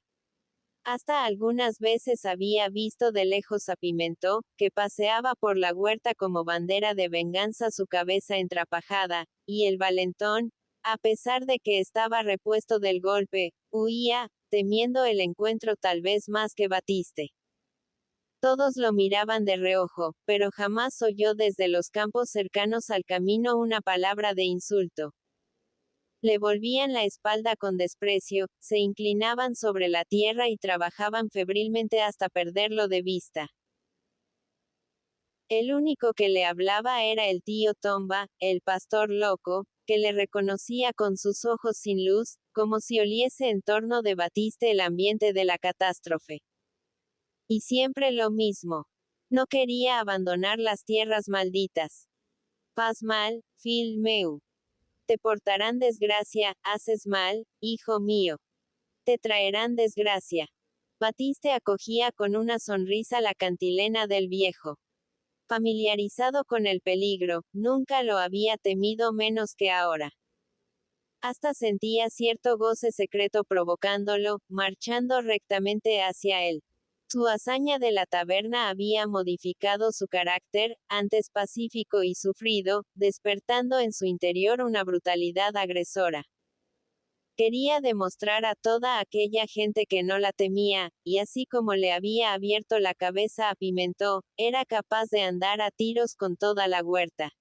Hasta algunas veces había visto de lejos a Pimentó, que paseaba por la huerta como bandera de venganza su cabeza entrapajada, y el valentón, a pesar de que estaba repuesto del golpe, huía, temiendo el encuentro tal vez más que Batiste. Todos lo miraban de reojo, pero jamás oyó desde los campos cercanos al camino una palabra de insulto. Le volvían la espalda con desprecio, se inclinaban sobre la tierra y trabajaban febrilmente hasta perderlo de vista. El único que le hablaba era el tío Tomba, el pastor loco, que le reconocía con sus ojos sin luz, como si oliese en torno de Batiste el ambiente de la catástrofe. Y siempre lo mismo. No quería abandonar las tierras malditas. Fas mal, fill meu. Te portarán desgracia, haces mal, hijo mío. Te traerán desgracia. Batiste acogía con una sonrisa la cantilena del viejo. Familiarizado con el peligro, nunca lo había temido menos que ahora. Hasta sentía cierto goce secreto provocándolo, marchando rectamente hacia él. Su hazaña de la taberna había modificado su carácter, antes pacífico y sufrido, despertando en su interior una brutalidad agresora. Quería demostrar a toda aquella gente que no la temía, y así como le había abierto la cabeza a Pimentó, era capaz de andar a tiros con toda la huerta.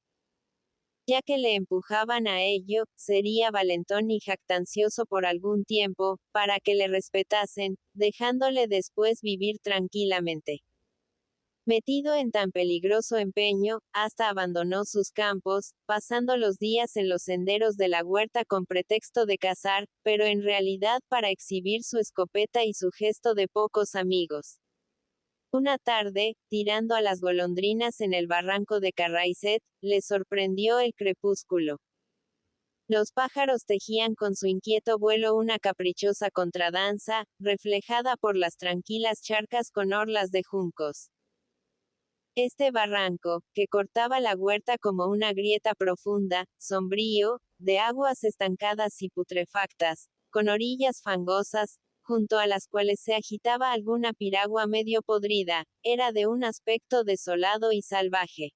Ya que le empujaban a ello, sería valentón y jactancioso por algún tiempo, para que le respetasen, dejándole después vivir tranquilamente. Metido en tan peligroso empeño, hasta abandonó sus campos, pasando los días en los senderos de la huerta con pretexto de cazar, pero en realidad para exhibir su escopeta y su gesto de pocos amigos. Una tarde, tirando a las golondrinas en el barranco de Carraizet, le sorprendió el crepúsculo. Los pájaros tejían con su inquieto vuelo una caprichosa contradanza, reflejada por las tranquilas charcas con orlas de juncos. Este barranco, que cortaba la huerta como una grieta profunda, sombrío, de aguas estancadas y putrefactas, con orillas fangosas, junto a las cuales se agitaba alguna piragua medio podrida, era de un aspecto desolado y salvaje.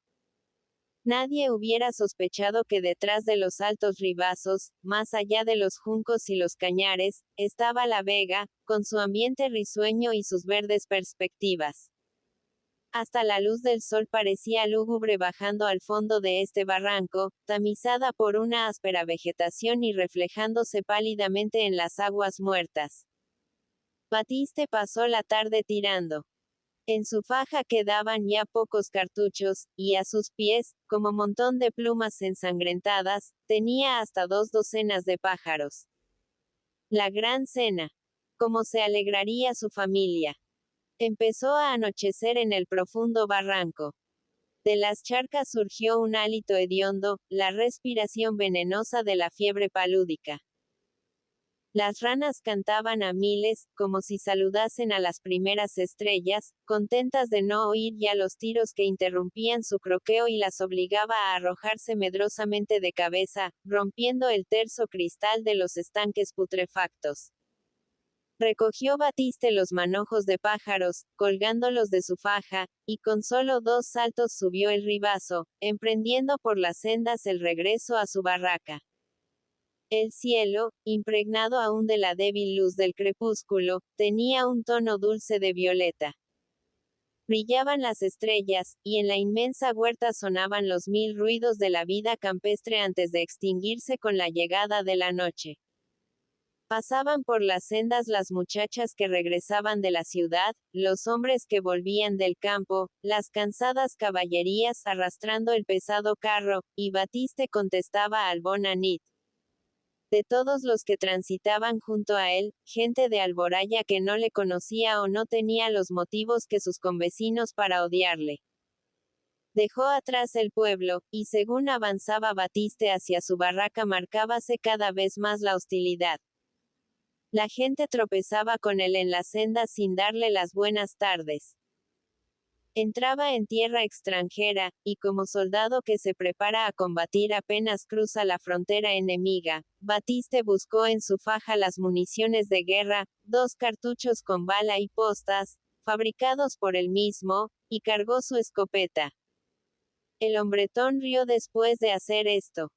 Nadie hubiera sospechado que detrás de los altos ribazos, más allá de los juncos y los cañares, estaba la vega, con su ambiente risueño y sus verdes perspectivas. Hasta la luz del sol parecía lúgubre bajando al fondo de este barranco, tamizada por una áspera vegetación y reflejándose pálidamente en las aguas muertas. Batiste pasó la tarde tirando. En su faja quedaban ya pocos cartuchos, y a sus pies, como montón de plumas ensangrentadas, tenía hasta 2 docenas de pájaros. La gran cena. ¿Cómo se alegraría su familia? Empezó a anochecer en el profundo barranco. De las charcas surgió un hálito hediondo, la respiración venenosa de la fiebre palúdica. Las ranas cantaban a miles, como si saludasen a las primeras estrellas, contentas de no oír ya los tiros que interrumpían su croqueo y las obligaba a arrojarse medrosamente de cabeza, rompiendo el terso cristal de los estanques putrefactos. Recogió Batiste los manojos de pájaros, colgándolos de su faja, y con solo 2 saltos subió el ribazo, emprendiendo por las sendas el regreso a su barraca. El cielo, impregnado aún de la débil luz del crepúsculo, tenía un tono dulce de violeta. Brillaban las estrellas, y en la inmensa huerta sonaban los 1000 ruidos de la vida campestre antes de extinguirse con la llegada de la noche. Pasaban por las sendas las muchachas que regresaban de la ciudad, los hombres que volvían del campo, las cansadas caballerías arrastrando el pesado carro, y Batiste contestaba al bon anit. De todos los que transitaban junto a él, gente de Alboraya que no le conocía o no tenía los motivos que sus convecinos para odiarle. Dejó atrás el pueblo, y según avanzaba Batiste hacia su barraca marcábase cada vez más la hostilidad. La gente tropezaba con él en la senda sin darle las buenas tardes. Entraba en tierra extranjera, y como soldado que se prepara a combatir apenas cruza la frontera enemiga, Batiste buscó en su faja las municiones de guerra, 2 cartuchos con bala y postas, fabricados por él mismo, y cargó su escopeta. El hombretón rió después de hacer esto.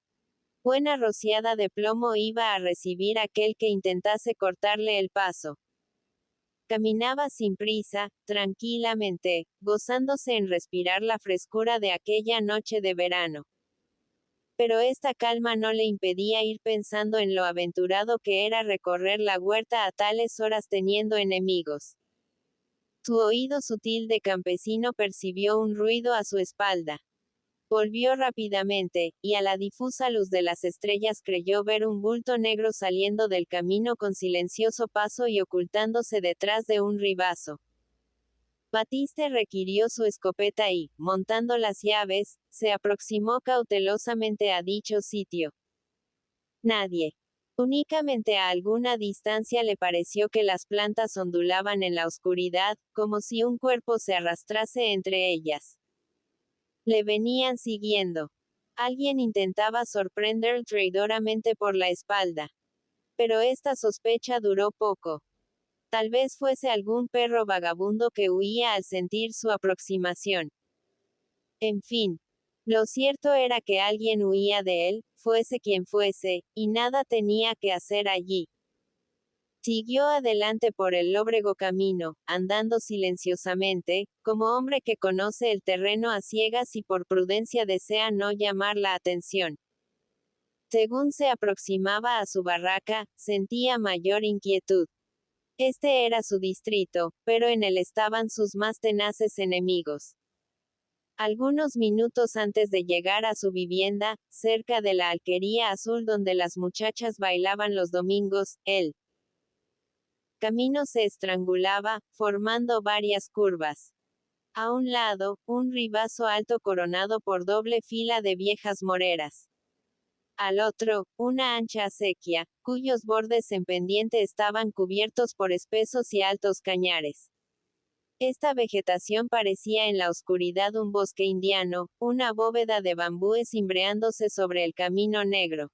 Buena rociada de plomo iba a recibir aquel que intentase cortarle el paso. Caminaba sin prisa, tranquilamente, gozándose en respirar la frescura de aquella noche de verano. Pero esta calma no le impedía ir pensando en lo aventurado que era recorrer la huerta a tales horas teniendo enemigos. Su oído sutil de campesino percibió un ruido a su espalda. Volvió rápidamente, y a la difusa luz de las estrellas creyó ver un bulto negro saliendo del camino con silencioso paso y ocultándose detrás de un ribazo. Batiste requirió su escopeta y, montando las llaves, se aproximó cautelosamente a dicho sitio. Nadie. Únicamente a alguna distancia le pareció que las plantas ondulaban en la oscuridad, como si un cuerpo se arrastrase entre ellas. Le venían siguiendo. Alguien intentaba sorprender traidoramente por la espalda. Pero esta sospecha duró poco. Tal vez fuese algún perro vagabundo que huía al sentir su aproximación. En fin. Lo cierto era que alguien huía de él, fuese quien fuese, y nada tenía que hacer allí. Siguió adelante por el lóbrego camino, andando silenciosamente, como hombre que conoce el terreno a ciegas y por prudencia desea no llamar la atención. Según se aproximaba a su barraca, sentía mayor inquietud. Este era su distrito, pero en él estaban sus más tenaces enemigos. Algunos minutos antes de llegar a su vivienda, cerca de la alquería azul donde las muchachas bailaban los domingos, él camino se estrangulaba, formando varias curvas. A un lado, un ribazo alto coronado por doble fila de viejas moreras. Al otro, una ancha acequia, cuyos bordes en pendiente estaban cubiertos por espesos y altos cañares. Esta vegetación parecía en la oscuridad un bosque indiano, una bóveda de bambúes cimbreándose sobre el camino negro.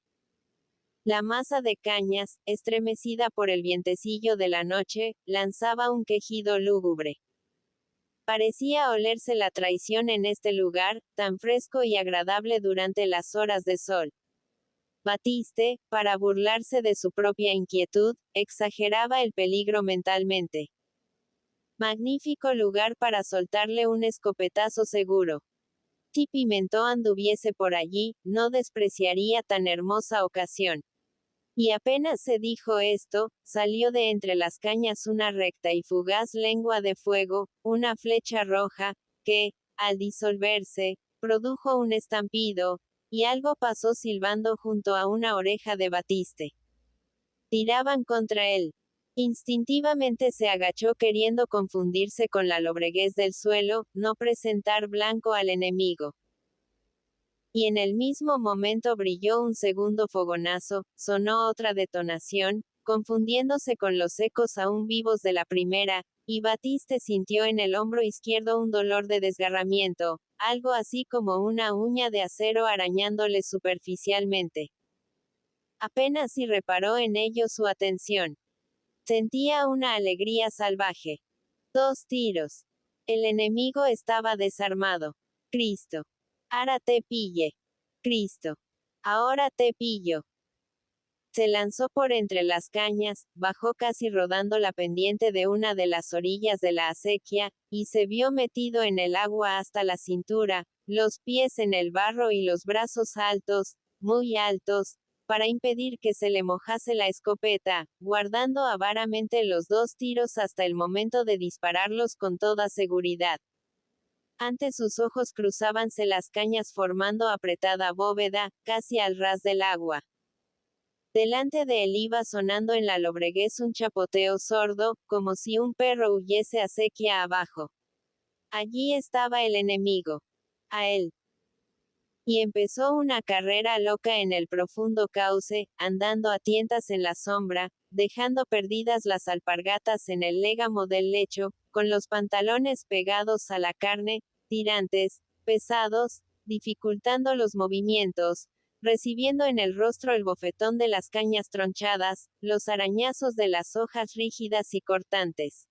La masa de cañas, estremecida por el vientecillo de la noche, lanzaba un quejido lúgubre. Parecía olerse la traición en este lugar, tan fresco y agradable durante las horas de sol. Batiste, para burlarse de su propia inquietud, exageraba el peligro mentalmente. Magnífico lugar para soltarle un escopetazo seguro. Si Pimentó anduviese por allí, no despreciaría tan hermosa ocasión. Y apenas se dijo esto, salió de entre las cañas una recta y fugaz lengua de fuego, una flecha roja, que, al disolverse, produjo un estampido, y algo pasó silbando junto a una oreja de Batiste. Tiraban contra él. Instintivamente se agachó queriendo confundirse con la lobreguez del suelo, no presentar blanco al enemigo. Y en el mismo momento brilló un segundo fogonazo, sonó otra detonación, confundiéndose con los ecos aún vivos de la primera, y Batiste sintió en el hombro izquierdo un dolor de desgarramiento, algo así como una uña de acero arañándole superficialmente. Apenas si reparó en ello su atención. Sentía una alegría salvaje. 2 tiros. El enemigo estaba desarmado. Cristo. Ahora te pille. Cristo. Ahora te pillo. Se lanzó por entre las cañas, bajó casi rodando la pendiente de una de las orillas de la acequia, y se vio metido en el agua hasta la cintura, los pies en el barro y los brazos altos, muy altos, para impedir que se le mojase la escopeta, guardando avaramente los 2 tiros hasta el momento de dispararlos con toda seguridad. Ante sus ojos cruzábanse las cañas formando apretada bóveda, casi al ras del agua. Delante de él iba sonando en la lobreguez un chapoteo sordo, como si un perro huyese acequia abajo. Allí estaba el enemigo. A él. Y empezó una carrera loca en el profundo cauce, andando a tientas en la sombra, dejando perdidas las alpargatas en el légamo del lecho, con los pantalones pegados a la carne, tirantes, pesados, dificultando los movimientos, recibiendo en el rostro el bofetón de las cañas tronchadas, los arañazos de las hojas rígidas y cortantes.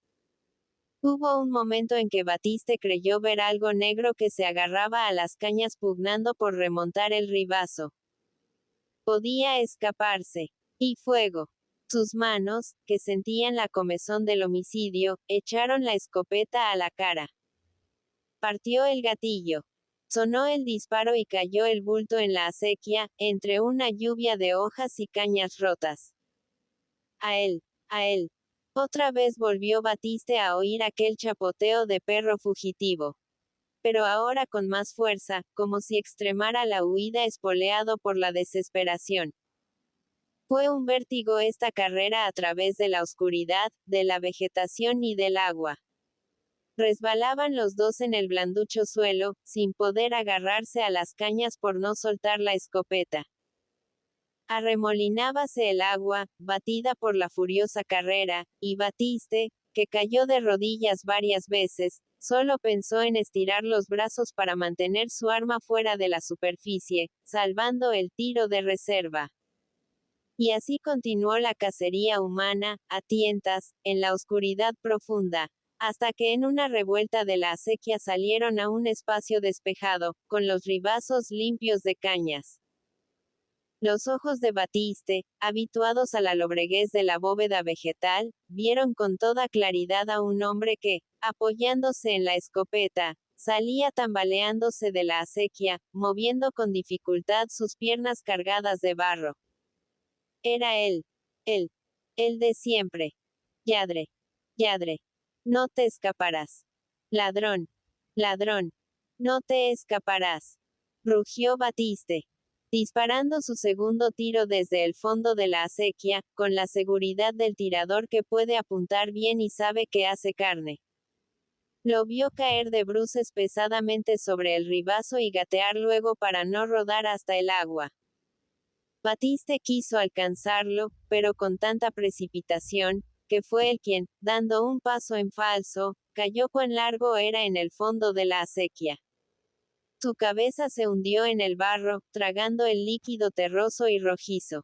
Hubo un momento en que Batiste creyó ver algo negro que se agarraba a las cañas pugnando por remontar el ribazo. Podía escaparse. Y fuego. Sus manos, que sentían la comezón del homicidio, echaron la escopeta a la cara. Partió el gatillo. Sonó el disparo y cayó el bulto en la acequia, entre una lluvia de hojas y cañas rotas. A él. A él. Otra vez volvió Batiste a oír aquel chapoteo de perro fugitivo. Pero ahora con más fuerza, como si extremara la huida espoleado por la desesperación. Fue un vértigo esta carrera a través de la oscuridad, de la vegetación y del agua. Resbalaban los dos en el blanducho suelo, sin poder agarrarse a las cañas por no soltar la escopeta. Arremolinábase el agua, batida por la furiosa carrera, y Batiste, que cayó de rodillas varias veces, solo pensó en estirar los brazos para mantener su arma fuera de la superficie, salvando el tiro de reserva. Y así continuó la cacería humana, a tientas, en la oscuridad profunda, hasta que en una revuelta de la acequia salieron a un espacio despejado, con los ribazos limpios de cañas. Los ojos de Batiste, habituados a la lobreguez de la bóveda vegetal, vieron con toda claridad a un hombre que, apoyándose en la escopeta, salía tambaleándose de la acequia, moviendo con dificultad sus piernas cargadas de barro. Era él. El de siempre. Lladre. Lladre. No te escaparás. Ladrón. Ladrón. No te escaparás. Rugió Batiste, disparando su segundo tiro desde el fondo de la acequia, con la seguridad del tirador que puede apuntar bien y sabe que hace carne. Lo vio caer de bruces pesadamente sobre el ribazo y gatear luego para no rodar hasta el agua. Batiste quiso alcanzarlo, pero con tanta precipitación, que fue él quien, dando un paso en falso, cayó cuán largo era en el fondo de la acequia. Su cabeza se hundió en el barro, tragando el líquido terroso y rojizo.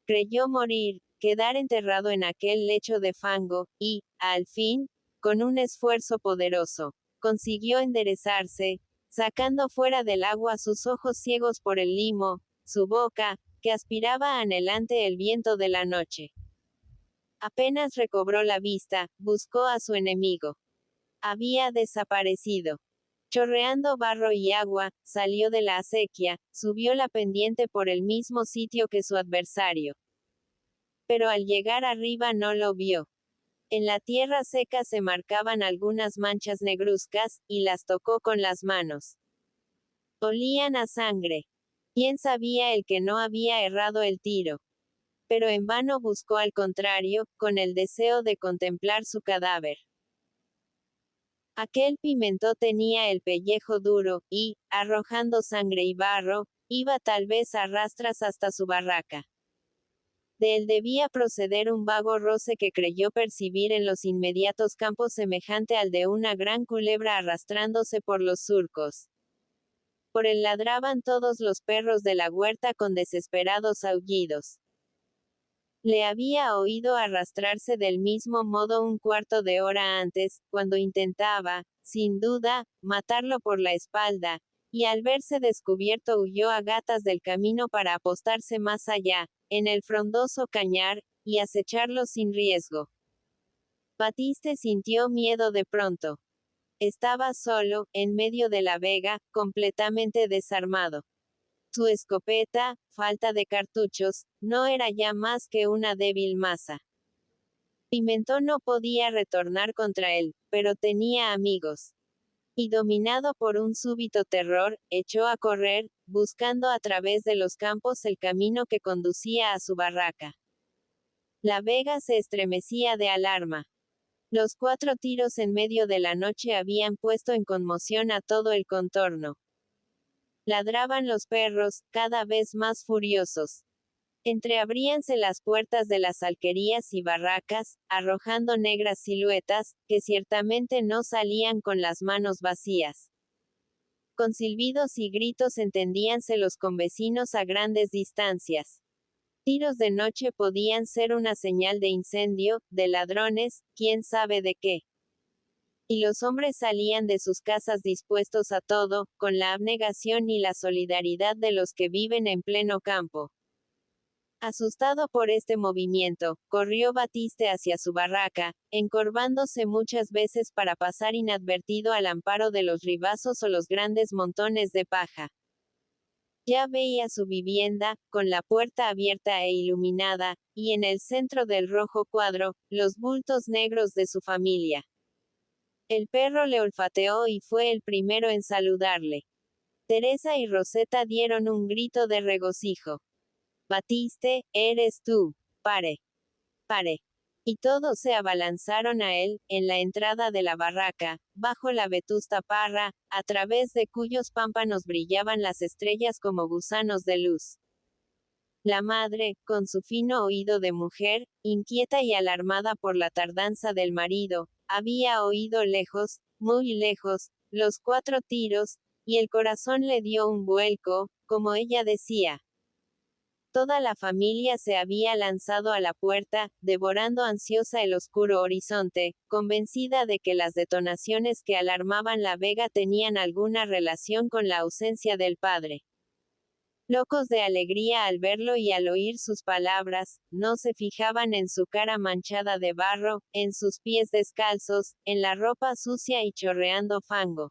Creyó morir, quedar enterrado en aquel lecho de fango, y, al fin, con un esfuerzo poderoso, consiguió enderezarse, sacando fuera del agua sus ojos ciegos por el limo, su boca, que aspiraba anhelante el viento de la noche. Apenas recobró la vista, buscó a su enemigo. Había desaparecido. Chorreando barro y agua, salió de la acequia, subió la pendiente por el mismo sitio que su adversario. Pero al llegar arriba no lo vio. En la tierra seca se marcaban algunas manchas negruzcas, y las tocó con las manos. Olían a sangre. ¿Quién sabía el que no había errado el tiro? Pero en vano buscó al contrario, con el deseo de contemplar su cadáver. Aquel Pimentó tenía el pellejo duro, y, arrojando sangre y barro, iba tal vez a rastras hasta su barraca. De él debía proceder un vago roce que creyó percibir en los inmediatos campos semejante al de una gran culebra arrastrándose por los surcos. Por él ladraban todos los perros de la huerta con desesperados aullidos. Le había oído arrastrarse del mismo modo un cuarto de hora antes, cuando intentaba, sin duda, matarlo por la espalda, y al verse descubierto huyó a gatas del camino para apostarse más allá, en el frondoso cañar, y acecharlo sin riesgo. Batiste sintió miedo de pronto. Estaba solo, en medio de la vega, completamente desarmado. Su escopeta, falta de cartuchos, no era ya más que una débil masa. Pimentó no podía retornar contra él, pero tenía amigos. Y dominado por un súbito terror, echó a correr, buscando a través de los campos el camino que conducía a su barraca. La vega se estremecía de alarma. Los 4 tiros en medio de la noche habían puesto en conmoción a todo el contorno. Ladraban los perros, cada vez más furiosos. Entreabríanse las puertas de las alquerías y barracas, arrojando negras siluetas, que ciertamente no salían con las manos vacías. Con silbidos y gritos entendíanse los convecinos a grandes distancias. Tiros de noche podían ser una señal de incendio, de ladrones, quién sabe de qué. Y los hombres salían de sus casas dispuestos a todo, con la abnegación y la solidaridad de los que viven en pleno campo. Asustado por este movimiento, corrió Batiste hacia su barraca, encorvándose muchas veces para pasar inadvertido al amparo de los ribazos o los grandes montones de paja. Ya veía su vivienda, con la puerta abierta e iluminada, y en el centro del rojo cuadro, los bultos negros de su familia. El perro le olfateó y fue el primero en saludarle. Teresa y Roseta dieron un grito de regocijo. Batiste, eres tú. Pare. Pare. Y todos se abalanzaron a él, en la entrada de la barraca, bajo la vetusta parra, a través de cuyos pámpanos brillaban las estrellas como gusanos de luz. La madre, con su fino oído de mujer, inquieta y alarmada por la tardanza del marido, había oído lejos, muy lejos, los 4 tiros, y el corazón le dio un vuelco, como ella decía. Toda la familia se había lanzado a la puerta, devorando ansiosa el oscuro horizonte, convencida de que las detonaciones que alarmaban la vega tenían alguna relación con la ausencia del padre. Locos de alegría al verlo y al oír sus palabras, no se fijaban en su cara manchada de barro, en sus pies descalzos, en la ropa sucia y chorreando fango.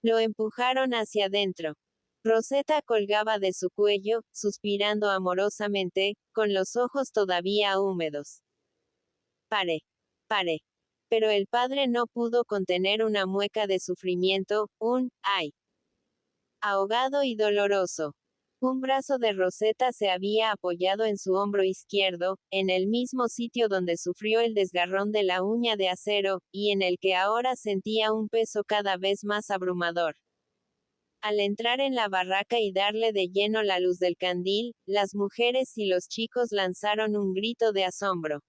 Lo empujaron hacia adentro. Roseta colgaba de su cuello, suspirando amorosamente, con los ojos todavía húmedos. Pare. Pare. Pero el padre no pudo contener una mueca de sufrimiento, un ¡ay! Ahogado y doloroso. Un brazo de Roseta se había apoyado en su hombro izquierdo, en el mismo sitio donde sufrió el desgarrón de la uña de acero, y en el que ahora sentía un peso cada vez más abrumador. Al entrar en la barraca y darle de lleno la luz del candil, las mujeres y los chicos lanzaron un grito de asombro.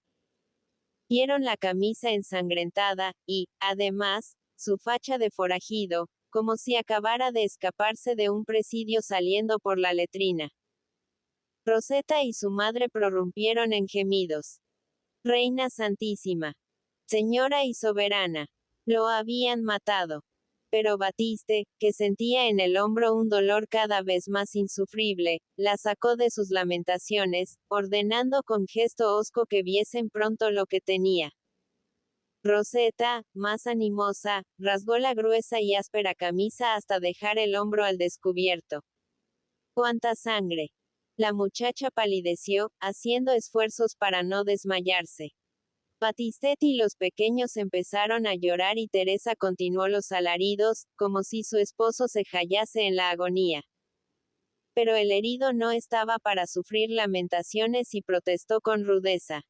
Vieron la camisa ensangrentada, y, además, su facha de forajido, como si acabara de escaparse de un presidio saliendo por la letrina. Rosetta y su madre prorrumpieron en gemidos. Reina Santísima. Señora y soberana. Lo habían matado. Pero Batiste, que sentía en el hombro un dolor cada vez más insufrible, la sacó de sus lamentaciones, ordenando con gesto hosco que viesen pronto lo que tenía. Rosetta, más animosa, rasgó la gruesa y áspera camisa hasta dejar el hombro al descubierto. ¡Cuánta sangre! La muchacha palideció, haciendo esfuerzos para no desmayarse. Batistet y los pequeños empezaron a llorar y Teresa continuó los alaridos, como si su esposo se hallase en la agonía. Pero el herido no estaba para sufrir lamentaciones y protestó con rudeza.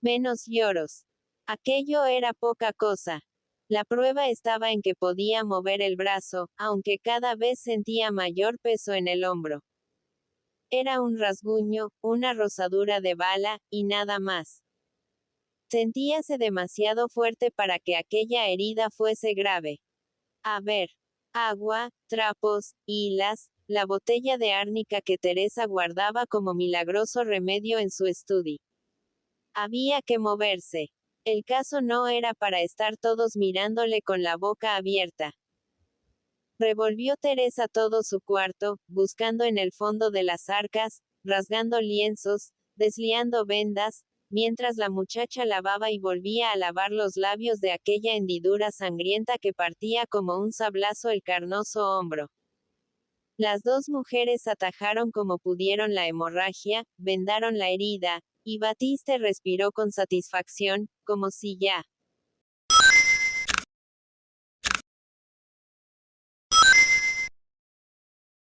Menos lloros. Aquello era poca cosa. La prueba estaba en que podía mover el brazo, aunque cada vez sentía mayor peso en el hombro. Era un rasguño, una rozadura de bala, y nada más. Sentíase demasiado fuerte para que aquella herida fuese grave. A ver. Agua, trapos, hilas, la botella de árnica que Teresa guardaba como milagroso remedio en su estudio. Había que moverse. El caso no era para estar todos mirándole con la boca abierta. Revolvió Teresa todo su cuarto, buscando en el fondo de las arcas, rasgando lienzos, desliando vendas, mientras la muchacha lavaba y volvía a lavar los labios de aquella hendidura sangrienta que partía como un sablazo el carnoso hombro. Las dos mujeres atajaron como pudieron la hemorragia, vendaron la herida, y Batiste respiró con satisfacción, como si ya